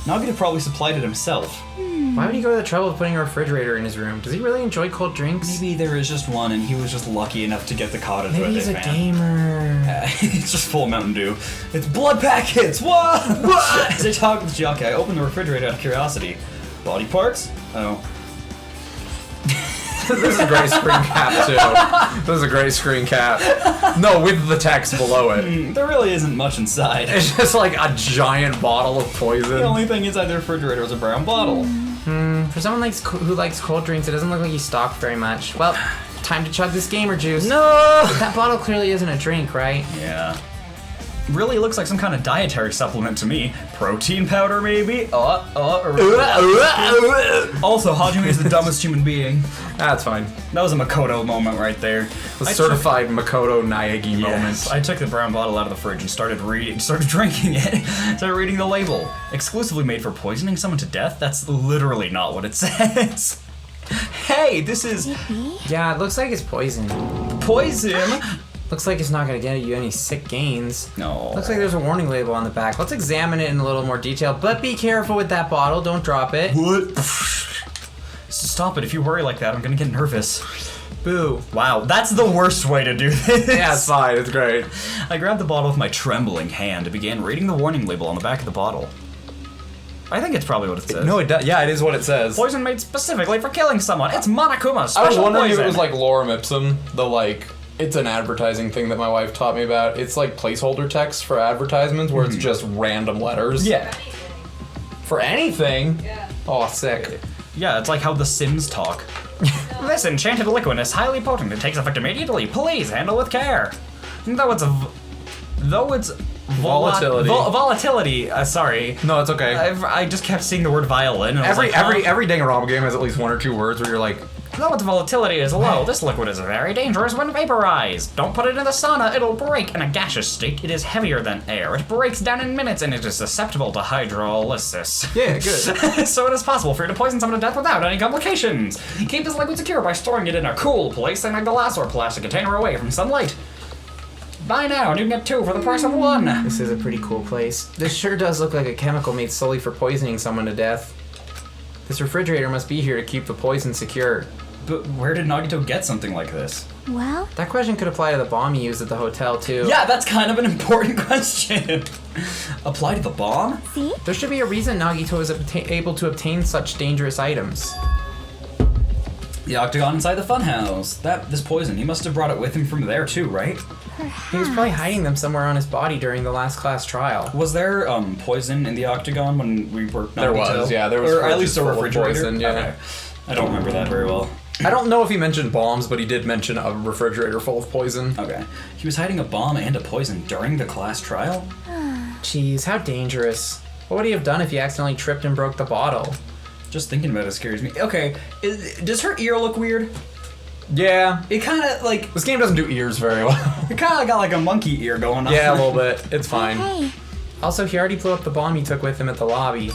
Nagito probably supplied it himself. Why would he go to the trouble of putting a refrigerator in his room? Does he really enjoy cold drinks? Maybe there is just one and he was just lucky enough to get the cottage Maybe with he's it, a man. gamer. It's just full of Mountain Dew. It's blood packets! What? What? As I talk to the jockey, I open the refrigerator out of curiosity. Body parts? Oh. This is a great screen cap, too. This is a great screen cap. No, with the text below it. There really isn't much inside. It's just like a giant bottle of poison. The only thing inside the refrigerator is a brown bottle. For someone who likes cold drinks, it doesn't look like he's stocked very much. Well, time to chug this gamer juice. No! That bottle clearly isn't a drink, right? Yeah. Really looks like some kind of dietary supplement to me. Protein powder, maybe? Also, Hajime is the dumbest human being. That's fine. That was a Makoto moment right there. The certified Makoto Naegi moment. I took the brown bottle out of the fridge and started drinking it. Started reading the label. Exclusively made for poisoning someone to death? That's literally not what it says. Hey, this is Yeah, it looks like it's poison. poison. Looks like it's not gonna get you any sick gains. No. Looks like there's a warning label on the back. Let's examine it in a little more detail, but be careful with that bottle. Don't drop it. What? Stop it. If you worry like that, I'm gonna get nervous. Boo. Wow, that's the worst way to do this. Yeah, it's fine. It's great. I grabbed the bottle with my trembling hand and began reading the warning label on the back of the bottle. I think it's probably what it says. No, it does. Yeah, it is what it says. Poison made specifically for killing someone. It's Monokuma special I was wondering poison. if it was like lorem ipsum, the like, it's an advertising thing that my wife taught me about. It's like placeholder text for advertisements where it's just random letters. Yeah. For anything. Yeah. Oh, sick. Yeah, it's like how the Sims talk. This enchanted liquid is highly potent. It takes effect immediately. Please handle with care. Though it's Volatility. Volatility. Sorry. No, it's okay. I just kept seeing the word violin. And Every I was like, every Danganronpa game has at least one or two words where you're like, though its volatility is low, this liquid is very dangerous when vaporized. Don't put it in the sauna, it'll break. In a gaseous state, it is heavier than air. It breaks down in minutes and it is susceptible to hydrolysis. yeah, good. So it is possible for you to poison someone to death without any complications. Keep this liquid secure by storing it in a cool place in a glass or plastic container away from sunlight. Buy now and you can get 2 for the price of 1. This is a pretty cool place. This sure does look like a chemical made solely for poisoning someone to death. This refrigerator must be here to keep the poison secure. But where did Nagito get something like this? Well, That question could apply to the bomb he used at the hotel, too. Yeah, that's kind of an important question. Apply to the bomb? see? There should be a reason Nagito was able to obtain such dangerous items. The octagon inside the funhouse. This poison, he must have brought it with him from there too, right? He was probably hiding them somewhere on his body during the last class trial. Was there poison in the octagon when we were Nagito? There was, yeah, there was Or at least a fridges full of refrigerator? poison, yeah. Okay. I don't remember that very well. I don't know if he mentioned bombs, but he did mention a refrigerator full of poison. Okay. He was hiding a bomb and a poison during the class trial? Jeez, how dangerous. What would he have done if he accidentally tripped and broke the bottle? Just thinking about it scares me. Okay, does her ear look weird? Yeah. It kind of like, This game doesn't do ears very well. it kind of got like a monkey ear going on. Yeah, a little bit. It's fine. Hey, Also, he already blew up the bomb he took with him at the lobby.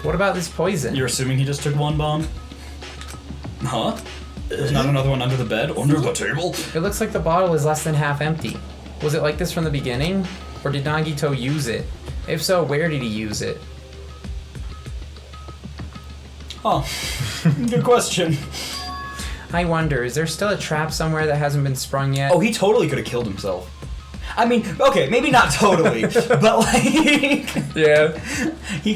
What about this poison? You're assuming he just took one bomb? Huh? There's not another one under the bed? Under the table? It looks like the bottle is less than half empty. Was it like this from the beginning? Or did Nagito use it? If so, where did he use it? Oh, good question. I wonder, is there still a trap somewhere that hasn't been sprung yet? Oh, he totally could have killed himself. I mean, okay, maybe not totally, but like, Yeah. he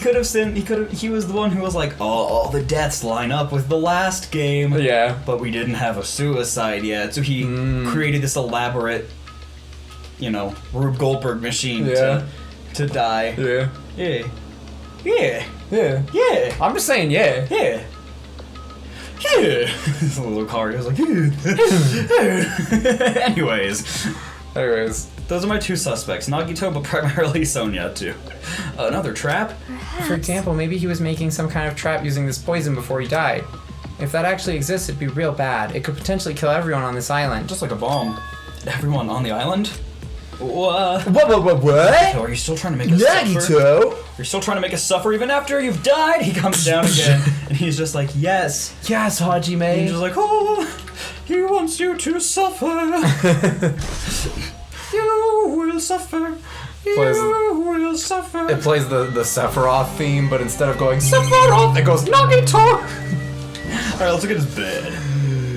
was the one who was like, oh, all the deaths line up with the last game. Yeah. But we didn't have a suicide yet, so he created this elaborate, Rube Goldberg machine Yeah. to die. Yeah. Yeah. Yeah. Yeah. Yeah. I'm just saying, yeah. Yeah. This little car goes like, Anyways, those are my two suspects, Nagito, but primarily Sonia, too. Another trap? For example, maybe he was making some kind of trap using this poison before he died. If that actually exists, it'd be real bad. It could potentially kill everyone on this island. Just like a bomb. Everyone on the island? What? What? Are you still trying to make us suffer? Nagito! You're still trying to make us suffer even after you've died? He comes down again, and he's just like, yes. Yes, Hajime. And he's just like, oh, he wants you to suffer. You will suffer. You will suffer. It plays the Sephiroth theme, but instead of going Sephiroth, it goes Nagito! Alright, let's look at his bed.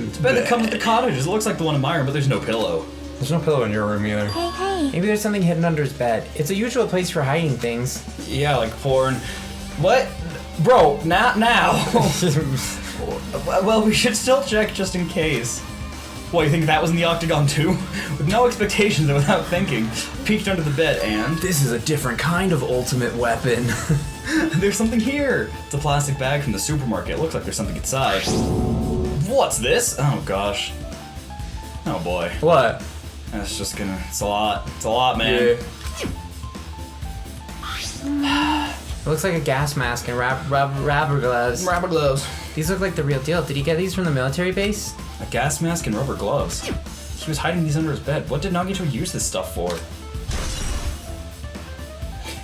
It's a bed that comes with the cottages. It looks like the one in my room, but there's no pillow. There's no pillow in your room either. Hey. Maybe there's something hidden under his bed. It's a usual place for hiding things. Yeah, like porn. What? Bro, not now. Well, we should still check just in case. What, you think that was in the Octagon too? With no expectations and without thinking, peeked under the bed and... This is a different kind of ultimate weapon. There's something here! It's a plastic bag from the supermarket. It looks like there's something inside. What's this? Oh gosh. Oh boy. What? That's just gonna... It's a lot. It's a lot, man. It looks like a gas mask and rubber gloves. Rubber gloves. These look like the real deal. Did he get these from the military base? A gas mask and rubber gloves. He was hiding these under his bed. What did Nagito use this stuff for?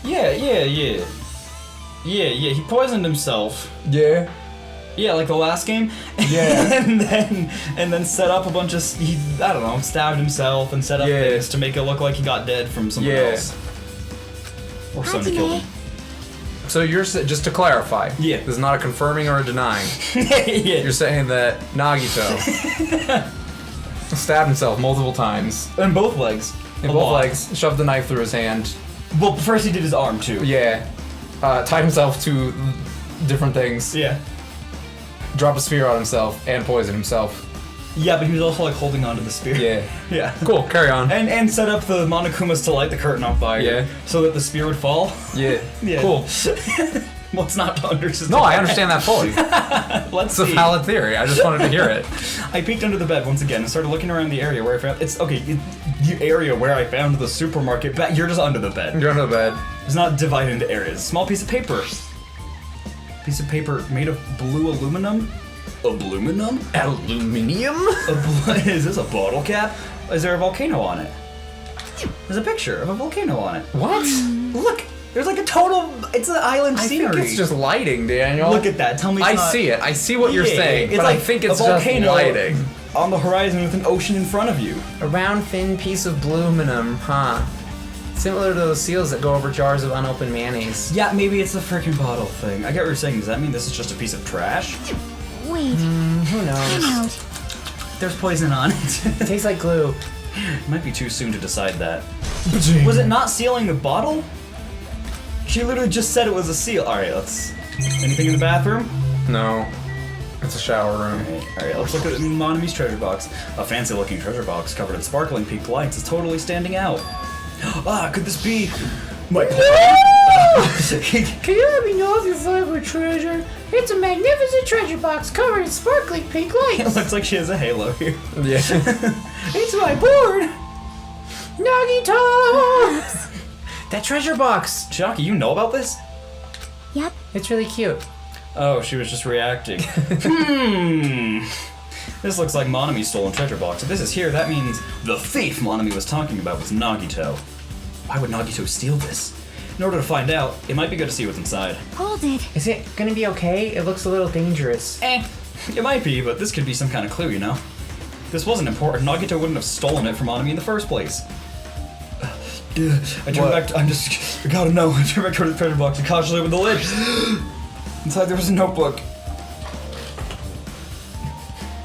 Yeah, he poisoned himself. Yeah. Yeah, like the last game. Yeah. and then set up a bunch of, I don't know, stabbed himself and set up things to make it look like he got dead from someone else. Or someone killed him. So you're just to clarify, yeah, this is not a confirming or a denying. Yeah. You're saying that Nagito stabbed himself multiple times. In both legs. In both legs, shoved the knife through his hand. Well, first he did his arm too. Yeah. Tied himself to different things. Yeah. Dropped a spear on himself and poisoned himself. Yeah, but he was also like holding onto the spear. Yeah. Yeah. Cool, carry on. And set up the Monokumas to light the curtain on fire. Yeah. So that the spear would fall. Yeah. Yeah. Cool. Well, it's not to understand. No, I understand that fully. Let's It's a see. valid theory. I just wanted to hear it. I peeked under the bed once again and started looking around the area where I found the area where I found the supermarket. You're just under the bed. You're under the bed. It's not divided into areas. Small piece of paper. Piece of paper made of blue aluminum. Aluminum? Aluminium? Is this a bottle cap? Is there a volcano on it? There's a picture of a volcano on it. What? Look, there's like a total. It's an island I scenery. think it's just lighting, Daniel. Look at that. Tell me. It's I not... see it. I see what you're saying, It's but like I think a it's just volcano lighting. on the horizon with an ocean in front of you. A round, thin piece of aluminum, huh? Similar to those seals that go over jars of unopened mayonnaise. Yeah, maybe it's the freaking bottle thing. I get what you're saying. Does that mean this is just a piece of trash? Wait. Who knows? Time out. There's poison on it. It tastes like glue. It might be too soon to decide that. Was it not sealing the bottle? She literally just said it was a seal. Alright, let's... Anything in the bathroom? No. It's a shower room. Alright, let's look at Monomi's treasure box. A fancy looking treasure box covered in sparkling pink lights is totally standing out. Ah, could this be... my... Can you let me know if you find my treasure? It's a magnificent treasure box covered in sparkling pink It lights. looks like she has a halo here. Yeah. It's my board. Nagito! That treasure box! Chucky, you know about this? Yep. It's really cute. Oh, she was just reacting. This looks like Monomi's stolen treasure box. If this is here, that means the thief Monomi was talking about was Nagito. Why would Nagito steal this? In order to find out, it might be good to see what's inside. Hold it. Is it gonna be okay? It looks a little dangerous. It might be, but this could be some kind of clue, you know? If this wasn't important, Nagito wouldn't have stolen it from Monomi in the first place. I turned back. I gotta know. I turned back toward the treasure box and cautiously opened the lid. Inside there was a notebook.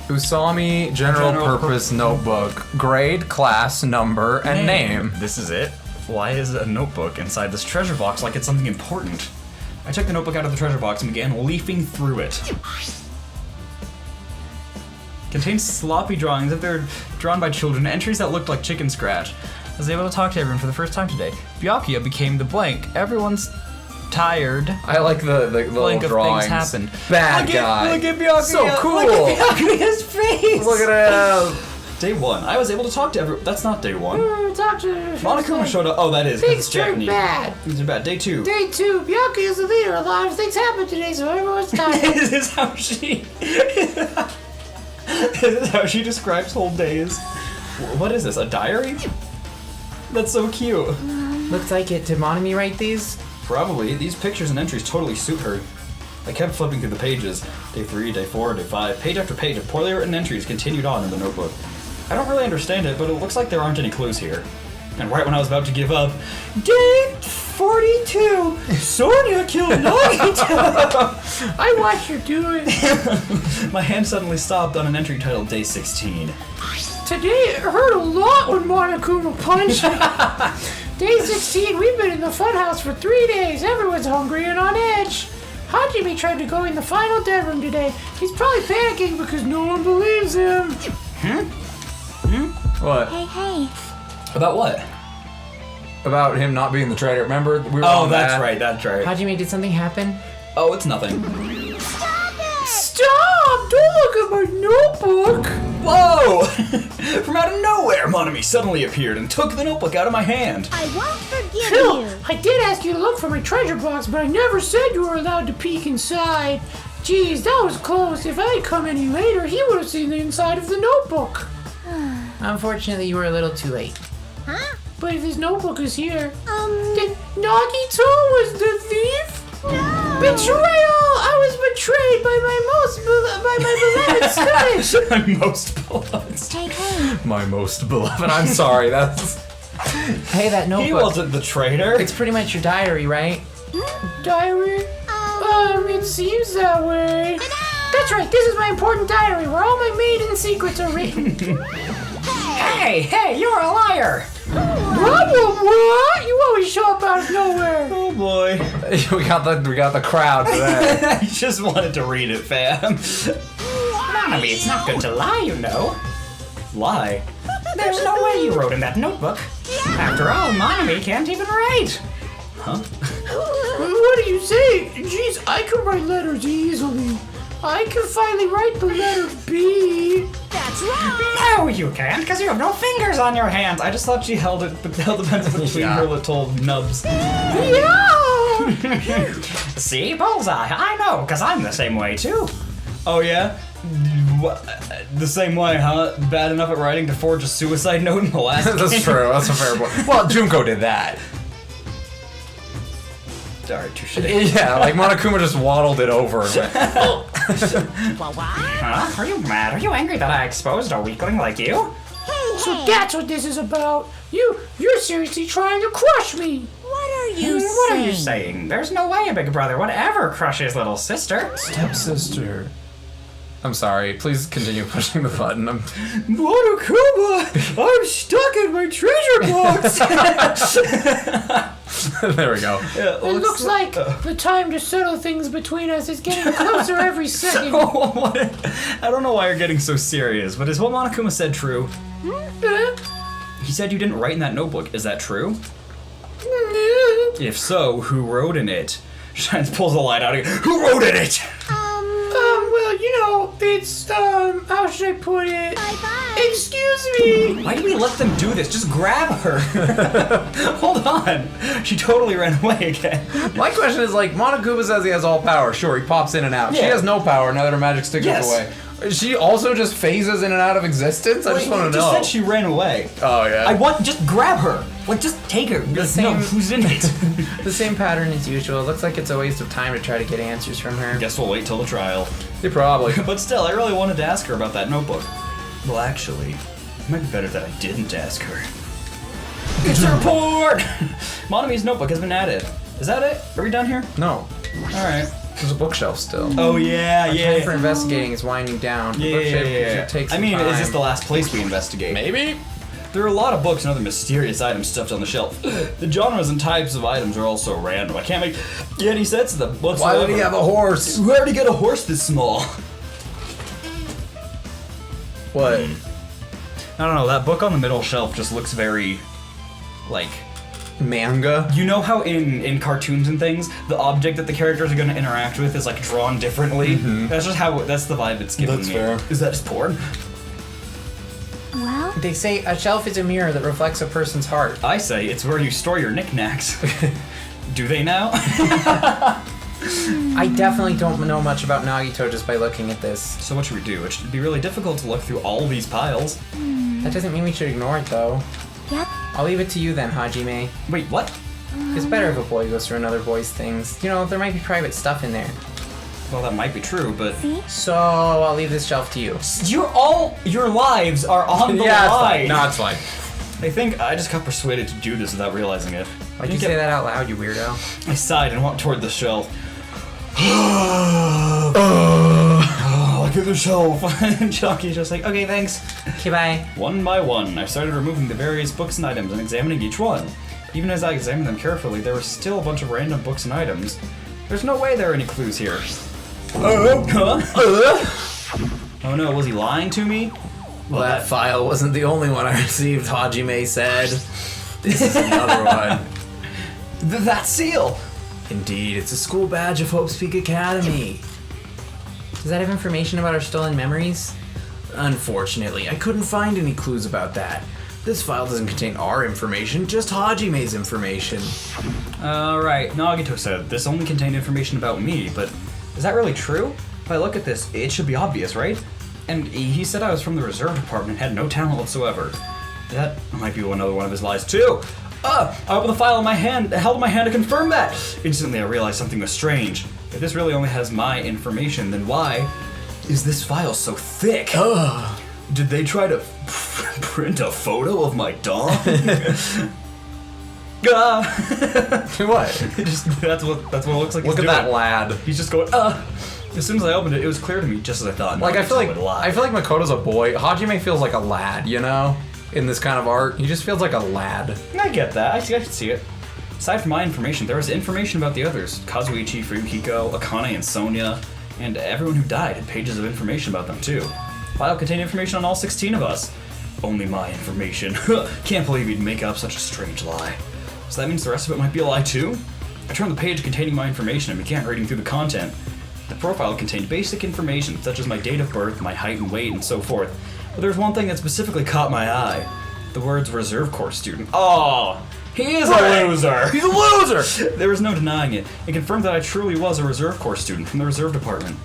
Usami General Purpose Notebook. Grade, class, number, and name. This is it? Why is a notebook inside this treasure box like it's something important? I took the notebook out of the treasure box and began leafing through it. Contains sloppy drawings that they're drawn by children, entries that looked like chicken scratch. I was able to talk to everyone for the first time today. Byakuya became the blank. Everyone's tired. I like the little Blink of drawings. things happened. Bad guy. Look at Byakuya. So cool. Look at Byakuya's face. Look at him. Day 1. I was able to talk to everyone. That's not day 1. Talk to Monokuma showed up. Oh, that is. 'cause Things it's turn Japanese. bad. Things are bad. Day 2. Day 2, Byakuya is the leader. A lot of things happened today, so everyone's tired. This is how she. This is how she describes whole days. What is this? A diary? That's so cute. Looks like it. Did Monami write these? Probably. These pictures and entries totally suit her. I kept flipping through the pages. Day 3, day 4, day 5. Page after page of poorly written entries continued on in the notebook. I don't really understand it, but it looks like there aren't any clues here. And right when I was about to give up, Day 42, Sonia killed Nagito! I watched her do it. My hand suddenly stopped on an entry titled Day 16. Today it hurt a lot when Monokuma punched me. Day 16, we've been in the funhouse for 3 days. Everyone's hungry and on edge. Hajime tried to go in the final dead room today. He's probably panicking because no one believes him. What? Hey. About what? About him not being the traitor. Remember? We were Oh, on that's that. right, that's right. Hajime, did something happen? Oh, it's nothing. Stop! Don't look at my notebook. Whoa! From out of nowhere, Monami suddenly appeared and took the notebook out of my hand. I won't forgive Phil, you. I did ask you to look for my treasure box, but I never said you were allowed to peek inside. Geez, that was close. If I had come any later, he would have seen the inside of the notebook. Unfortunately, you were a little too late. Huh? But if his notebook is here, then Nagito was the thief? No. Betrayal! I was betrayed by my beloved student. My most beloved. Hey. My most beloved. I'm sorry. That's. Hey, that notebook. He wasn't the traitor. It's pretty much your diary, right? Diary? It seems that way. That's right, this is my important diary where all my maiden secrets are written. Hey, you're a liar! What? You always show up out of nowhere. Oh boy. we got the crowd today. I just wanted to read it, fam. Monami, it's not good to lie, you know. Lie? There's no way you wrote in that notebook. After all, Monami can't even write. Huh? What are you saying? Jeez, I can write letters easily. I can finally write the letter B. That's wrong. No, you can't, because you have no fingers on your hands. I just thought she held the pencil between her little nubs. Yeah! See, bullseye. I know, because I'm the same way too. Oh yeah? The same way, huh? Bad enough at writing to forge a suicide note in the last game? That's true. That's a fair point. Well, Junko did that. Alright, touche. Yeah, like Monokuma just waddled it over and went, Huh? Are you mad? Are you angry that I exposed a weakling like you? So that's what this is about. You're seriously trying to crush me. What are you saying? What are you saying? There's no way a big brother would ever crush his little sister. stepsister. I'm sorry. Please continue pushing the button. Monokuma! I'm stuck in my treasure box! There we go. Yeah, It looks like the time to settle things between us is getting closer every second. I don't know why you're getting so serious, but is what Monokuma said true? He said you didn't write in that notebook. Is that true? If so, who wrote in it? Shines pulls the light out again. Who wrote in it? Well, you know, it's, how should I put it? Bye-bye. Excuse me. Why do we let them do this? Just grab her. Hold on. She totally ran away again. My question is like, Monokuma says he has all power. Sure, he pops in and out. She Yeah. has no power now that her magic stick Yes. is away. She also just phases in and out of existence? I just want to You know. said she ran away. Oh, yeah. I want just grab her. Like just take her. Like, same- No, who's in it? The same pattern as usual. Looks like it's a waste of time to try to get answers from her. Guess we'll wait till the trial. Yeah, probably. But still, I really wanted to ask her about that notebook. Well, actually, it might be better that I didn't ask her. It's a report! Monami's notebook has been added. Is that it? Are we done here? No. Alright. There's a bookshelf still. Oh, yeah, Time for investigating is winding down. The bookshelf should take I some mean, is this time. the last place we investigate? Maybe? There are a lot of books and other mysterious items stuffed on the shelf. The genres and types of items are also random. I can't make any sense of them whatsoever. Why would he have a horse? Where did he get a horse this small? What? I don't know, that book on the middle shelf just looks very, like, manga. You know how in cartoons and things, the object that the characters are going to interact with is like drawn differently? That's just that's the vibe it's giving me. Fair. Is that just porn? Well, They say a shelf is a mirror that reflects a person's heart. I say it's where you store your knickknacks. Do they now? I definitely don't know much about Nagito just by looking at this. So what should we do? It should be really difficult to look through all these piles. That doesn't mean we should ignore it, though. yep. I'll leave it to you then, Hajime. Wait, what? It's better if a boy goes through another boy's things. You know, there might be private stuff in there. Well, that might be true, but See? So, I'll leave this shelf to you. your lives are on the Yeah, it's line. fine. No, it's fine. I think I just got persuaded to do this without realizing it. Why'd you say that out loud, you weirdo? I sighed and walked toward the shelf. Oh, look at the shelf. And Chucky's just like, okay, thanks. Okay, bye. One by one, I started removing the various books and items and examining each one. Even as I examined them carefully, there were still a bunch of random books and items. There's no way there are any clues here. Oh no, was he lying to me? Well, that file wasn't the only one I received, Hajime said. This is another one. That seal! Indeed, it's a school badge of Hope's Peak Academy. Does that have information about our stolen memories? Unfortunately, I couldn't find any clues about that. This file doesn't contain our information, just Hajime's information. Alright, Nagito said this only contained information about me, but is that really true? If I look at this, it should be obvious, right? And he said I was from the reserve department and had no talent whatsoever. That might be another one of his lies too. I opened the file in my hand, held in my hand to confirm that. Instantly I realized something was strange. If this really only has my information, then why is this file so thick? Did they try to print a photo of my dog? What? That's what it looks like. Look at that lad. He's just going. As soon as I opened it, it was clear to me, just as I thought. Like I feel like Nagito would lie. Makoto's a boy. Hajime feels like a lad, you know? In this kind of art, he just feels like a lad. I get that. I can see it. Aside from my information, there was information about the others: Kazuichi, Fuyuhiko, Akane, and Sonia, and everyone who died had pages of information about them too. File contained information on all 16 of us. Only my information. Can't believe he'd make up such a strange lie. So that means the rest of it might be a lie too? I turned the page containing my information and began reading through the content. The profile contained basic information such as my date of birth, my height and weight, and so forth. But there's one thing that specifically caught my eye. The words reserve corps student. Oh, he is a loser! He's a loser! There was no denying it. It confirmed that I truly was a reserve corps student from the reserve department.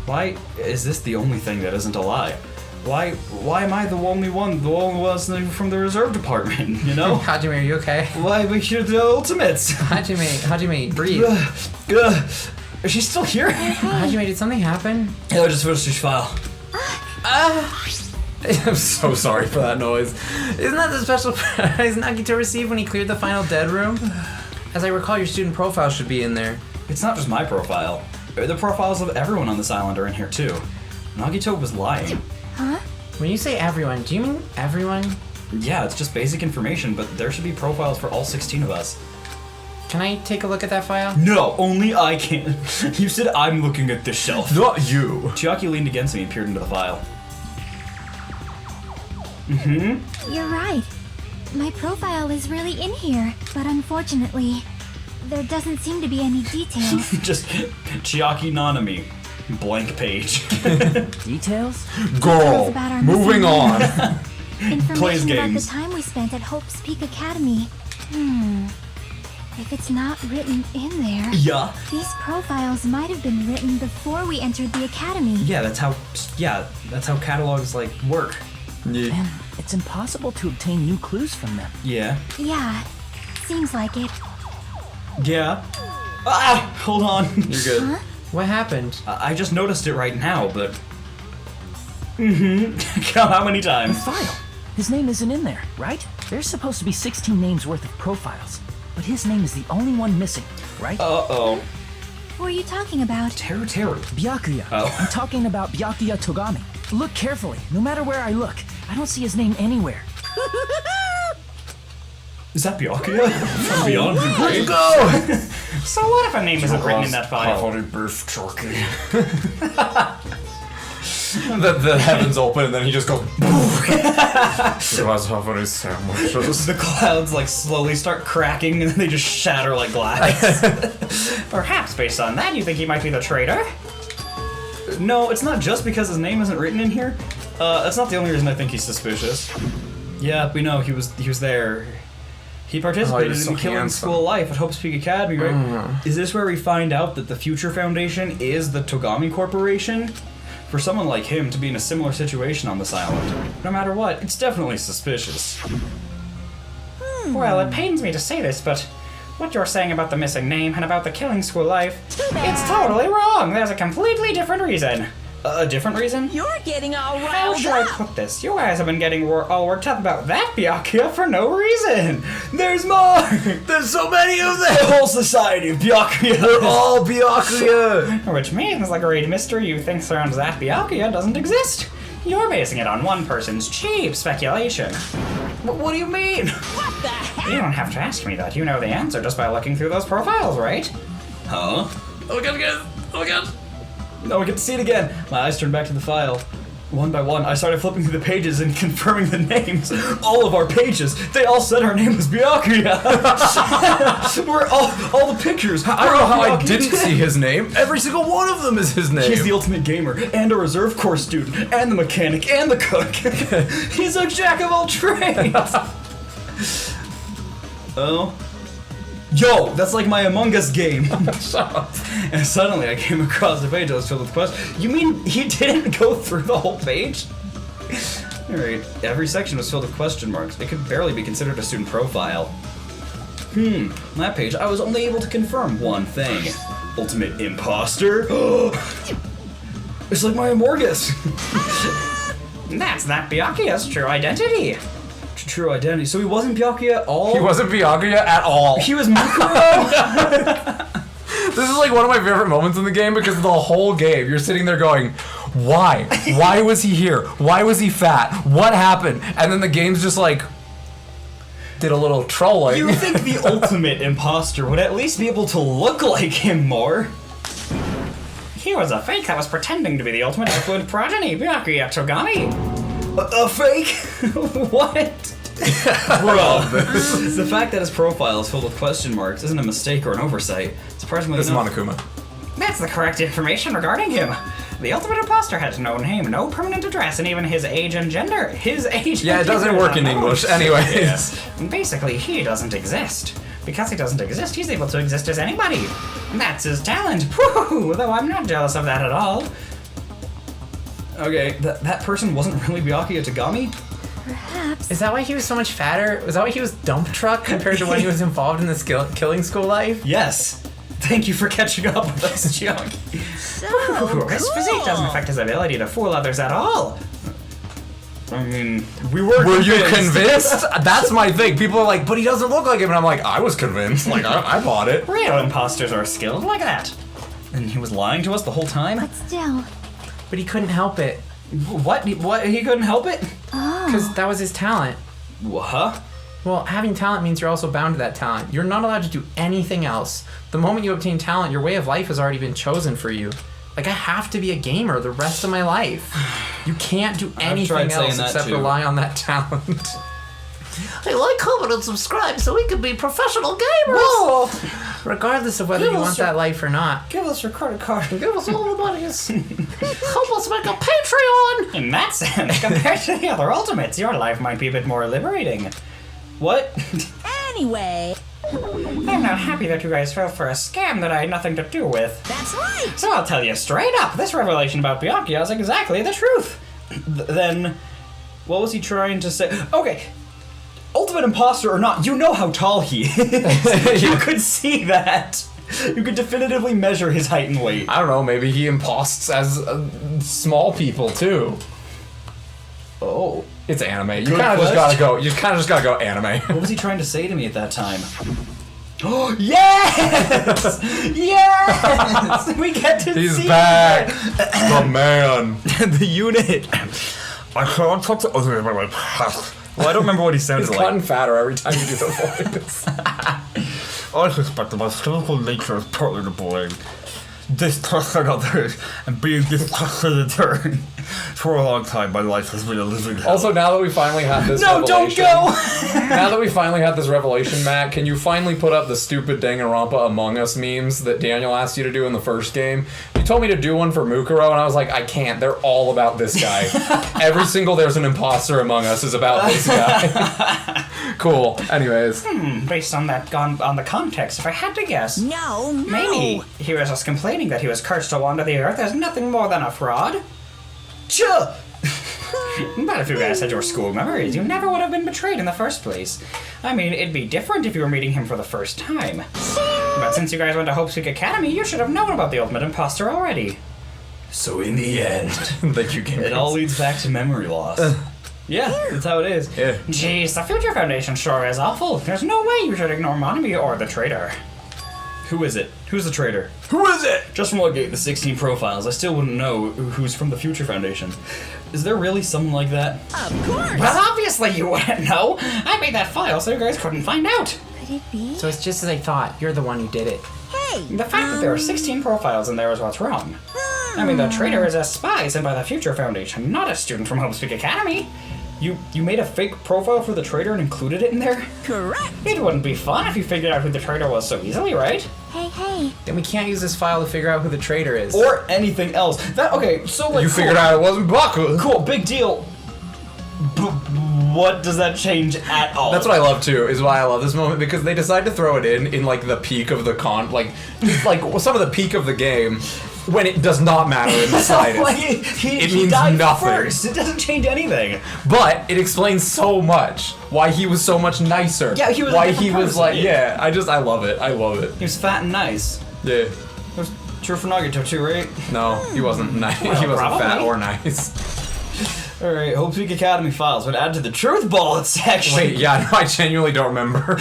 Why is this the only thing that isn't a lie? Why am I the only one from the reserve department, you know? Hajime, are you okay? Why we here the ultimates? Hajime, breathe. Is she still here? Hajime, did something happen? Yeah, I just finished this file. I'm so sorry for that noise. Isn't that the special prize Nagito received when he cleared the final dead room? As I recall, your student profile should be in there. It's not just my profile. The profiles of everyone on this island are in here too. Nagito was lying. Huh? When you say everyone, do you mean everyone? Yeah, it's just basic information, but there should be profiles for all 16 of us. Can I take a look at that file? No, only I can. You said I'm looking at this shelf. Not you. Chiaki leaned against me and peered into the file. You're right. My profile is really in here, but unfortunately, there doesn't seem to be any details. Just Chiaki Nanami. Blank page. Details? Girl, about our moving missing on. Plays Information about the games. time we spent at Hope's Peak Academy. If it's not written in there, Yeah. these profiles might have been written before we entered the academy. Yeah, that's how catalogs like work. And it's impossible to obtain new clues from them. Yeah. Yeah, seems like it. Yeah. Ah, hold on. You're good. What happened? I just noticed it right now, but. Count how many times? File. His name isn't in there, right? There's supposed to be 16 names worth of profiles, but his name is the only one missing, right? Uh-oh. What are you talking about? Teru. Byakuya. Oh. I'm talking about Byakuya Togami. Look carefully. No matter where I look, I don't see his name anywhere. Is that Byakuya? From Beyond the Grave? Go! So what if a name isn't written in that file? beef jerky. the heavens open and then he just goes. He was having his sandwiches. The clouds like slowly start cracking and then they just shatter like glass. Perhaps based on that, you think he might be the traitor? No, it's not just because his name isn't written in here. That's not the only reason I think he's suspicious. Yeah, we know he was there. He participated in the Killing School Life at Hope's Peak Academy, right? Is this where we find out that the Future Foundation is the Togami Corporation? For someone like him to be in a similar situation on this island, no matter what, it's definitely suspicious. Well, it pains me to say this, but what you're saying about the missing name and about the Killing School Life, it's totally wrong. There's a completely different reason. A different reason? You're getting all How riled should I up. put this? You guys have been getting all worked up about that Byakuya for no reason. There's more! There's so many of The them! whole society of Byakuya! They're all Byakuya! Which means the great mystery you think surrounds that Byakuya doesn't exist. You're basing it on one person's cheap speculation. What do you mean? What the heck? You don't have to ask me that. You know the answer just by looking through those profiles, right? Huh? Oh my god. No, we get to see it again. My eyes turned back to the file. One by one, I started flipping through the pages and confirming the names. All of our pages, they all said our name was Byakuya. We're all the pictures. I don't know how I didn't see his name. Every single one of them is his name. He's the ultimate gamer, and a reserve corps student, and the mechanic, and the cook. He's a jack of all trades. Oh. Yo, that's like my Among Us game. Shut up. And suddenly I came across a page that was filled with questions. You mean he didn't go through the whole page? Alright, every section was filled with question marks. It could barely be considered a student profile. On that page, I was only able to confirm one thing. Ultimate imposter? It's like my Amorgus. That's that Byakuya's true identity. True identity. So he wasn't Byakuya at all? He wasn't Byakuya at all. He was Mikuro? This is like one of my favorite moments in the game because the whole game you're sitting there going, why? Why was he here? Why was he fat? What happened? And then the game's just like, did a little trolling. You think the ultimate imposter would at least be able to look like him more? He was a fake that was pretending to be the ultimate Earthwood progeny, Byakuya Togami. A fake? What? Bro, the fact that his profile is filled with question marks isn't a mistake or an oversight. Surprisingly This is enough, Monokuma. That's the correct information regarding him. The ultimate imposter has no name, no permanent address, and even his age and gender. His age Yeah, it and doesn't gender work is in unknown. English anyways. Basically, he doesn't exist. Because he doesn't exist, he's able to exist as anybody. That's his talent. Whew, though I'm not jealous of that at all. Okay, that person wasn't really Byakuya Togami? Perhaps. Is that why he was so much fatter? Was that why he was dump truck compared to when he was involved in this Killing School Life? Yes. Thank you for catching up with us, Junk. So His physique doesn't affect his ability to fool others at all. I mean, we were you convinced? That's my thing. People are like, but he doesn't look like him. And I'm like, I was convinced. Like, I bought it. Real imposters are skilled like that. And he was lying to us the whole time? But still. But he couldn't help it. What? He couldn't help it? Because that was his talent. Huh? Well, having talent means you're also bound to that talent. You're not allowed to do anything else. The moment you obtain talent, your way of life has already been chosen for you. Like, I have to be a gamer the rest of my life. You can't do anything saying else that except too. rely on that talent. Hey, like, comment, and subscribe so we can be professional gamers. Whoa! Regardless of whether Give you us want your- that life or not. Give us your credit card. Give us all the monies. Help us make a Patreon. In that sense, compared to the other ultimates, your life might be a bit more liberating. What? Anyway. I'm not happy that you guys fell for a scam that I had nothing to do with. That's right. So I'll tell you straight up, this revelation about Byakuya is exactly the truth. Then, what was he trying to say? Okay, ultimate imposter or not, you know how tall he is. You could see that. You could definitively measure his height and weight. I don't know, maybe he imposts as small people too. Oh. It's anime. You Good kind of just question. gotta go anime. What was he trying to say to me at that time? Oh, yes! Yes! We get to He's see back. it. The man. The unit. I can't talk to other people like Well, I don't remember what he sounded He's like. gotten fatter every time you do the voice. I suspect that my cynical nature is partly to blame. Distrusting others and being distrusted in turn. For a long time, my life has been a living hell. Also, now that we finally have this No, don't revelation, go! now that we finally had this revelation, Matt, can you finally put up the stupid Danganronpa Among Us memes that Daniel asked you to do in the first game? You told me to do one for Mukuro, and I was like, I can't. They're all about this guy. Every single There's an Imposter Among Us is about this guy. Cool. Anyways. Based on that, on the context, if I had to guess, No, no. maybe he was just complaining that he was cursed to wander the earth as nothing more than a fraud. Chuh! But if you guys had your school memories, you never would have been betrayed in the first place. I mean, it'd be different if you were meeting him for the first time. But since you guys went to Hope's Peak Academy, you should have known about the ultimate imposter already. So in the end, Thank you, Game it all leads back to memory loss. Yeah, that's how it is. Yeah. Jeez, the Future Foundation sure is awful. There's no way you should ignore Monami or the traitor. Who is it? Who's the traitor? Who is it? Just from looking at the 16 profiles, I still wouldn't know who's from the Future Foundation. Is there really someone like that? Of course. Well, obviously you wouldn't know. I made that file so you guys couldn't find out. Could it be? So it's just as I thought. You're the one who did it. Hey. The fact that there are 16 profiles in there is what's wrong. I mean, the traitor is a spy sent by the Future Foundation, not a student from Hope's Peak Academy. You made a fake profile for the traitor and included it in there? Correct. It wouldn't be fun if you figured out who the traitor was so easily, right? Hey. Then we can't use this file to figure out who the traitor is. Or anything else. Okay, so like You figured out it wasn't Baku. Cool, big deal. What does that change at all? That's what I love too, is why I love this moment, because they decide to throw it in like the peak of the like some of the peak of the game, when it does not matter in the slightest. Like, he means died nothing. first. It doesn't change anything. But it explains so much. Why he was so much nicer. Yeah, he was a why different he was person, like, yeah. I love it. I love it. He was fat and nice. Yeah. That was true for Nagito too, right? No, he wasn't nice. He wasn't probably. fat or nice. Alright, Hope's Peak Academy files would add to the truth bullet section. Wait, yeah, no, I genuinely don't remember.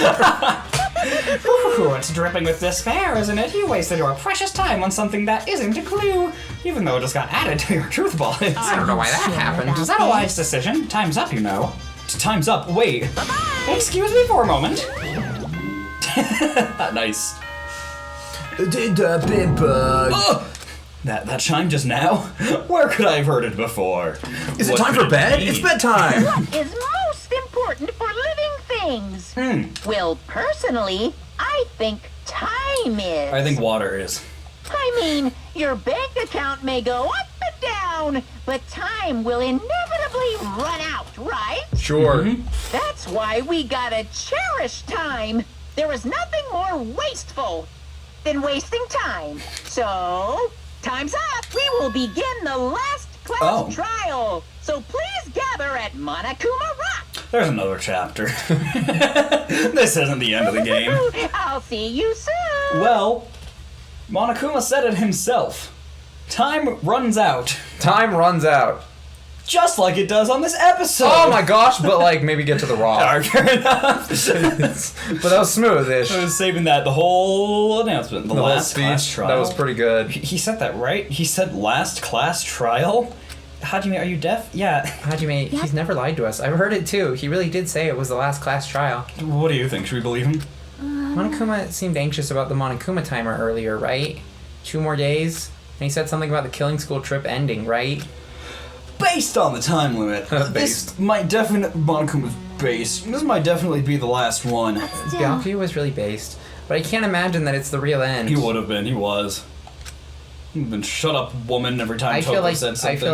Ooh, it's dripping with despair, isn't it? You wasted your precious time on something that isn't a clue, even though it just got added to your truth bullets. I don't know why that happened. Is that a wise decision? Time's up, you know. Time's up. Wait. Excuse me for a moment. Nice. That chime just now? Where could I have heard it before? Is it What time could for bed? be? It's bedtime. What is most important for living things? Well, personally, I think time is. I think water is. I mean, your bank account may go up and down, but time will inevitably run out, right? Sure. That's why we gotta cherish time. There is nothing more wasteful than wasting time. So, time's up. We will begin the last class trial. So please gather at Monokuma Rock. There's another chapter. This isn't the end of the game. I'll see you soon. Well, Monokuma said it himself. Time runs out. Time runs out. Just like it does on this episode. Oh my gosh, but like maybe get to the rock. Alright, fair enough. But that was smooth-ish. I was saving that the whole announcement. The The whole last class speech, trial. that was pretty good. He said that right? He said last class trial? Hajime, are you deaf? Yeah. Hajime, he's never lied to us. I've heard it too. He really did say it was the last class trial. What do you think? Should we believe him? Monokuma seemed anxious about the Monokuma timer earlier, right? 2 more days? And he said something about the killing school trip ending, right? Based on the time limit, Based. this might Monokuma's based. This might definitely be the last one. Byakuya was really based. But I can't imagine that it's the real end. He would have been. He was. He'd been shut up, woman. Every time I feel Toko like said something.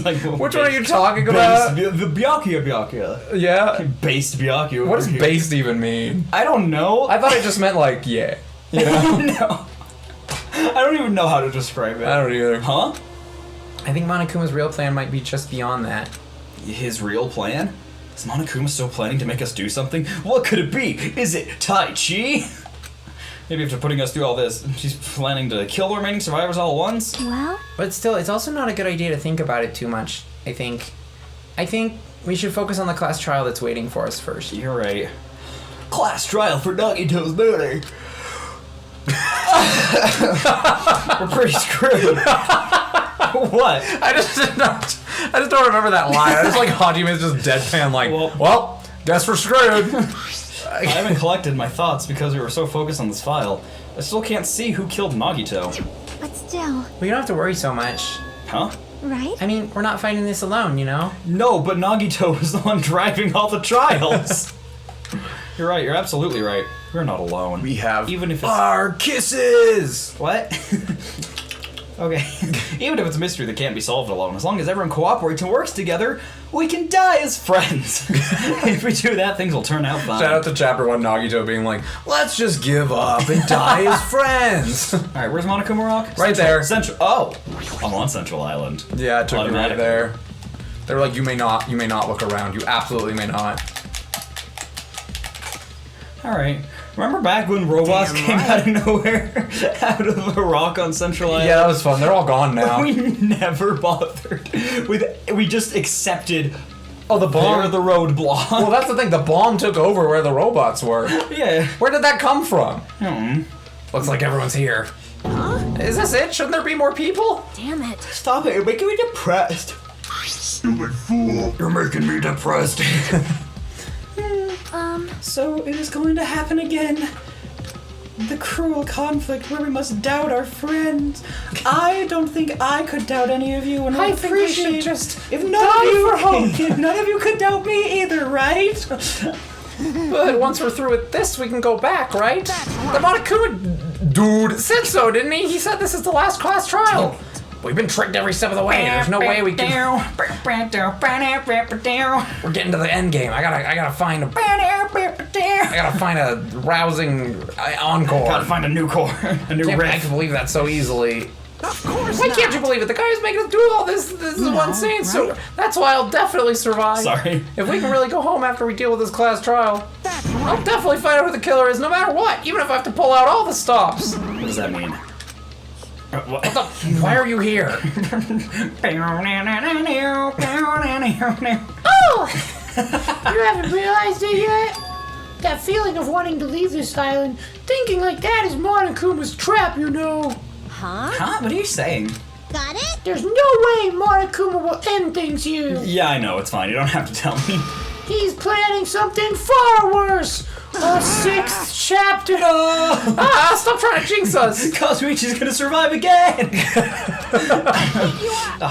like Which one are you talking about? The Byakuya. Yeah. Based Byakuya. What does over here. based even mean? I don't know. I thought it just meant like, yeah. You know? No. I don't even know how to describe it. I don't either. Huh? I think Monokuma's real plan might be just beyond that. His real plan? Is Monokuma still planning to make us do something? What could it be? Is it Tai Chi? Maybe after putting us through all this, she's planning to kill the remaining survivors all at once? Well, But still, it's also not a good idea to think about it too much, I think. I think we should focus on the class trial that's waiting for us first. You're right. Class trial for Nagito's murder. We're pretty screwed. What? I just don't remember that line. I just like Hajime's just deadpan like, well, guess we're screwed. I haven't collected my thoughts because we were so focused on this file. I still can't see who killed Nagito. but still. We don't have to worry so much. Huh? right? I mean, we're not fighting this alone, you know? No, but Nagito was the one driving all the trials. You're right, you're absolutely right. We're not alone. We have even if it's... our kisses! What? Okay. Even if it's a mystery that can't be solved alone, as long as everyone cooperates and works together, we can die as friends. If we do that, things will turn out fine. Shout out to Chapter 1 Nagito being like, let's just give up and die as friends. Alright, where's Monokuma Rock? Right there. Central. Oh! I'm on Central Island. Yeah, it took me right Automatically. there. They were like, you may not look around. You absolutely may not. Alright. Remember back when robots came out of nowhere? Out of a rock on Central Island? Yeah, that was fun. They're all gone now. We never bothered we just accepted Oh, the bomb. they're the roadblock. Well, that's the thing. The bomb took over where the robots were. Yeah. Where did that come from? Hmm. Looks like everyone's here. Is this it? Shouldn't there be more people? Damn it. Stop it, you're making me depressed. Stupid fool. You're making me depressed. So it is going to happen again. The cruel conflict where we must doubt our friends. I don't think I could doubt any of you, and I think we should just if none of you could doubt me either, right? But once we're through with this, we can go back, right? The Monokuma dude said so, didn't he? He said this is the last class trial. We've been tricked every step of the way. There's no way we can. We're getting to the end game. I gotta find a. I gotta find a rousing encore. Gotta find a new core, a new I riff. can believe that so easily. Of course. Why can't you believe it? The guy who's making us do all this is the one saying so. That's why I'll definitely survive. Sorry. If we can really go home after we deal with this class trial, I'll definitely find out who the killer is, no matter what. Even if I have to pull out all the stops. What does that mean? What? Why are you here? Oh! You haven't realized it yet? That feeling of wanting to leave this island, thinking like that is Monokuma's trap, you know. Huh? What are you saying? Got it? There's no way Monokuma will end things here. Yeah, I know, it's fine. You don't have to tell me. He's planning something far worse. A 6th chapter. Stop trying to jinx us. Kazuichi's gonna survive again!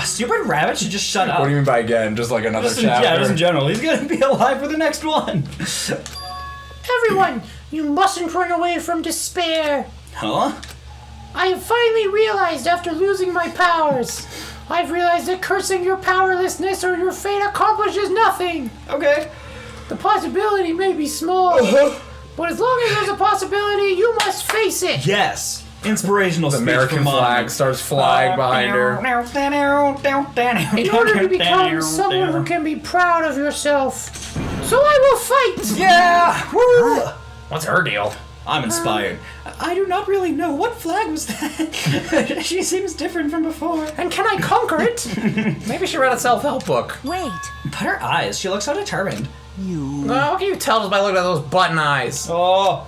Stupid rabbit should just shut up. What do you mean by again? Just like another chapter? Yeah, just in general. He's gonna be alive for the next one. Everyone, you mustn't run away from despair. Huh? I have finally realized after losing my powers. I've realized that cursing your powerlessness or your fate accomplishes nothing. Okay. The possibility may be small, but as long as there's a possibility, you must face it. Yes. Inspirational The speech American from flag Monokuuma. starts flying behind her. In order to become someone who can be proud of yourself. So I will fight! Yeah! Woo! What's her deal? I'm inspired. I do not really know. What flag was that? She seems different from before. And can I conquer it? Maybe she read a self-help book. Wait. But her eyes, she looks so determined. How can you tell just by looking at those button eyes? Oh.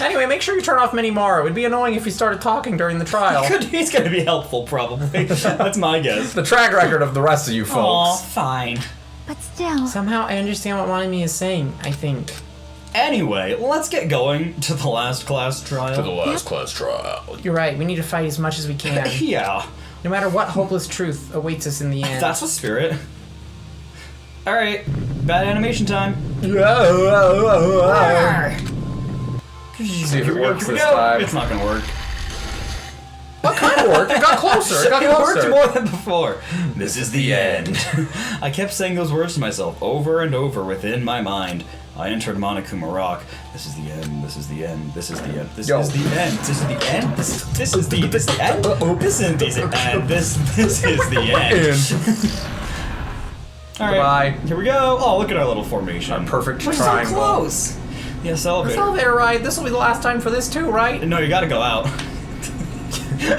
Anyway, make sure you turn off Minimara. It would be annoying if he started talking during the trial. He's gonna be helpful, probably. That's my guess. The track record of the rest of you Aw, folks. fine. But still. Somehow I understand what Monami is saying, I think. Anyway, let's get going to the last class trial. last class trial. You're right, we need to fight as much as we can. Yeah. No matter what hopeless truth awaits us in the end. That's a spirit. Alright, bad animation time. See if it works Here we this go. time. It's not gonna work. What kind of work? It got closer. It got It worked closer. more than before. This is the end. I kept saying those words to myself over and over within my mind. I entered Monokuma Rock. This is the end. This is the end. This is the end. This is the end. This is the end. This is the end. This is the end. This is the end. All right. Goodbye. Here we go. Oh, look at our little formation. Our perfect We're so triangle. close. Yes, This elevator. elevator ride, this will be the last time for this too, right? No, you gotta go out.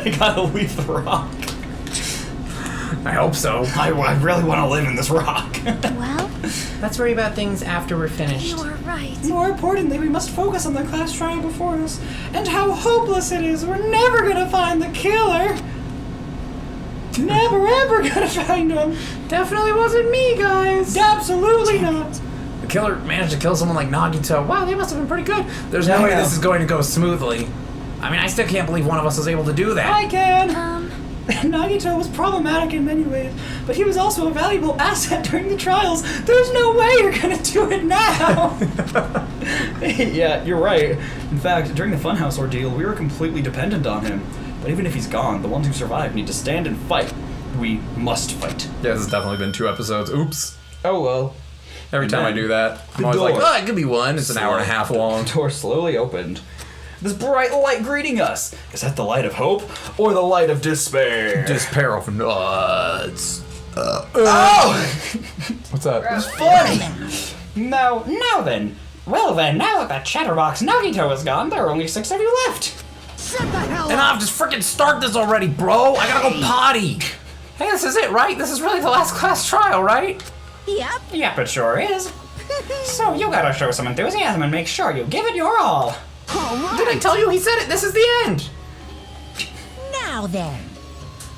You gotta leave the rock. I hope so. I really want to live in this rock. Well, Let's worry about things after we're finished. you were right. More importantly, we must focus on the class trial before us and how hopeless it is. We're never gonna find the killer. Never ever gonna find him. Definitely wasn't me, guys. Absolutely not. The killer managed to kill someone like Nagito. Wow, they must have been pretty good. There's no way this is going to go smoothly. I mean, I still can't believe one of us was able to do that. I can. Nagito was problematic in many ways, but he was also a valuable asset during the trials. There's no way you're gonna do it now! Yeah, you're right. In fact, during the Funhouse ordeal, we were completely dependent on him. But even if he's gone, the ones who survive need to stand and fight. We must fight. Yeah, this has definitely been 2 episodes. Oops. Oh well. Every time I do that, I'm always door. like, oh, it could be 1. It's an hour and a half long. The door slowly opened. This bright light greeting us. Is that the light of hope or the light of despair? Despair of nuts. Oh! What's up? It's funny. Now then. Well then, now that that chatterbox Nagito is gone, there are only 6 of you left. And I'll just freaking start this already, bro. I gotta go potty. Hey, this is it, right? This is really the last class trial, right? Yep. Yep, it sure is. So you gotta show some enthusiasm and make sure you give it your all. Did I tell you he said it? This is the end. Now then.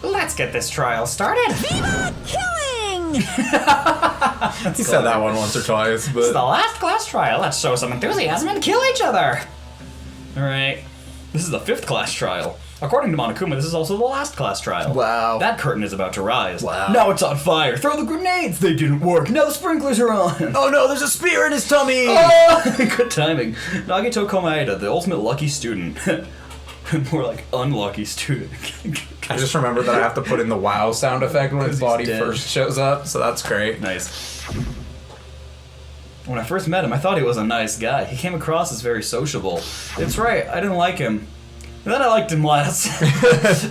Let's get this trial started. Viva killing! He said that one once or twice, It's but the last class trial. Let's show some enthusiasm and kill each other. Alright. This is the 5th class trial. According to Monokuma, this is also the last class trial. Wow. That curtain is about to rise. Wow. Now it's on fire. Throw the grenades! They didn't work. Now the sprinklers are on. Oh no, there's a spear in his tummy. Oh, good timing. Nagito Komaeda, the ultimate lucky student. More like unlucky student. I just remember that I have to put in the wow sound effect when his body dead. first shows up, so that's great. Nice. When I first met him, I thought he was a nice guy. He came across as very sociable. It's right, I didn't like him. And then I liked him less.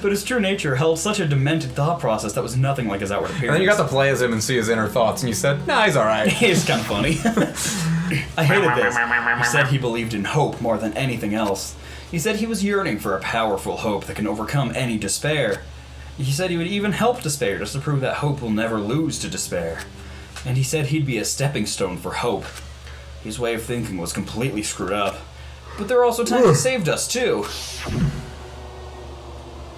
But his true nature held such a demented thought process that was nothing like his outward appearance. And then you got to play as him and see his inner thoughts, and you said, nah, he's alright. He's kind of funny. I hated this. He said he believed in hope more than anything else. He said he was yearning for a powerful hope that can overcome any despair. He said he would even help despair just to prove that hope will never lose to despair. And he said he'd be a stepping stone for hope. His way of thinking was completely screwed up. But there are also times he saved us, too.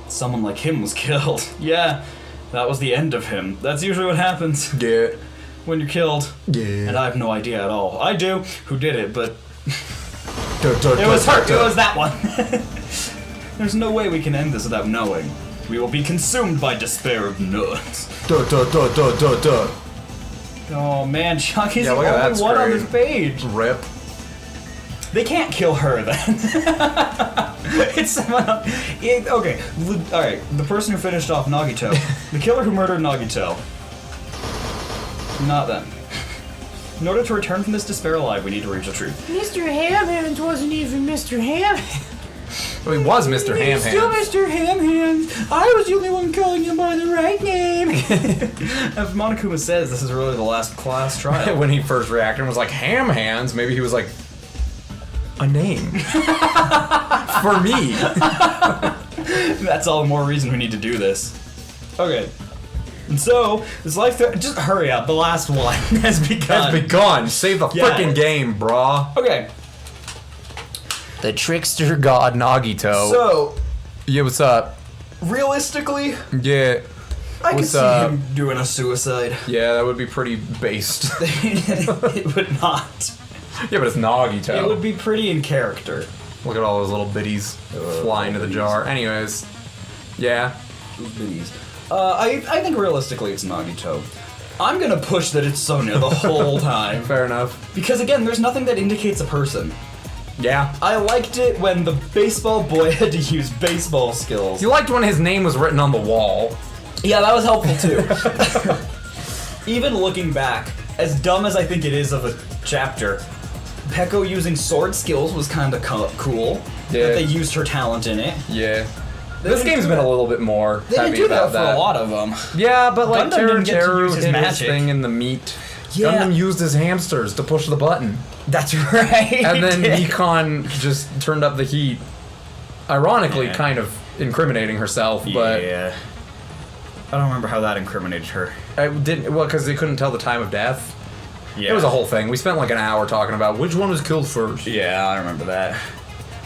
Someone like him was killed. Yeah, that was the end of him. That's usually what happens. Yeah. When you're killed. Yeah. And I have no idea at all. I do, who did it, but it was her. It was that one. There's no way we can end this without knowing. We will be consumed by despair of nuts. Oh man, Chucky's Yeah, the look at only that one on screen. this page. Rip. They can't kill her then. It's someone else. Okay, alright. The person who finished off Nagito. The killer who murdered Nagito. Not them. In order to return from this despair alive, we need to reach the truth. Mr. Hamhands wasn't even Mr. Hamhands. Well, he was Mr. He's still Hamhands. Mr. Hamhands. I was the only one calling him by the right name. As Monokuma says, this is really the last class trial. When he first reacted and was like, ham hands, maybe he was like, a name. For me. That's all the more reason we need to do this. Okay. And so, this life just hurry up, the last one has begun. Has begun. Save the Yeah. frickin' game, brah. Okay, The trickster god Nagito. so, Yeah, what's up? realistically, Yeah. I could What's see up? him doing a suicide. Yeah, that would be pretty based. It would not. Yeah, but it's Nagito. It would be pretty in character. Look at all those little biddies flying to the jar. Anyways. Yeah. Those biddies. I think realistically it's Nagito. I'm gonna push that it's Sonya the whole time. Fair enough. Because again, there's nothing that indicates a person. Yeah. I liked it when the baseball boy had to use baseball skills. You liked when his name was written on the wall. Yeah, that was helpful too. Even looking back, as dumb as I think it is of a chapter, Peko using sword skills was kind of cool. Yeah. That they used her talent in it. Yeah. They This didn't game's do been that. a little bit more They heavy didn't do about that for a lot of them. Yeah, but like Gundam didn't get to Teru use his did his magic. thing in the meat. Yeah. Gundam used his hamsters to push the button. That's right. And then Nikon just turned up the heat. Ironically, Yeah. kind of incriminating herself, but yeah. I don't remember how that incriminated her. I didn't. Well, because they couldn't tell the time of death. Yeah. It was a whole thing. We spent like an hour talking about which one was killed first. Yeah, I remember that.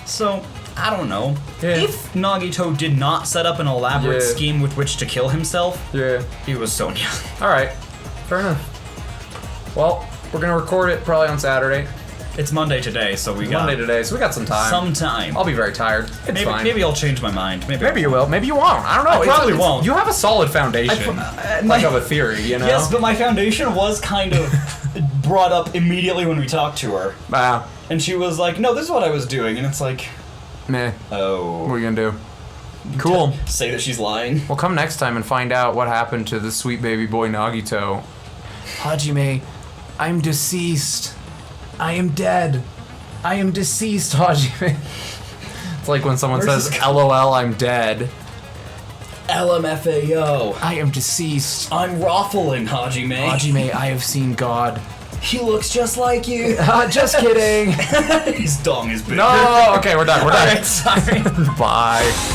So, I don't know. Yeah. If Nagito did not set up an elaborate Yeah. scheme with which to kill himself, Yeah. it was Sonya. All right. Fair enough. Well, we're gonna record it probably on Saturday. It's Monday today, so we got Monday today, so we got some time. some time. I'll be very tired. It's fine. Maybe I'll change my mind. Maybe you will. Maybe you won't. I don't know. I probably won't. You have a solid foundation, like of a theory, you know. Yes, but my foundation was kind of brought up immediately when we talked to her. Wow. And she was like, "No, this is what I was doing," and it's like, Meh. "Oh." What are you gonna do? Cool. Say that she's lying. We'll come next time and find out what happened to the sweet baby boy Nagito. Hajime, I'm deceased. I am dead. I am deceased, Hajime. It's like when someone says, LOL, I'm dead. LMFAO. I am deceased. I'm Raffling, Hajime. Hajime, I have seen God. He looks just like you. Just kidding. His dong is big. No, okay, we're done. We're done. Alright, sorry. Bye.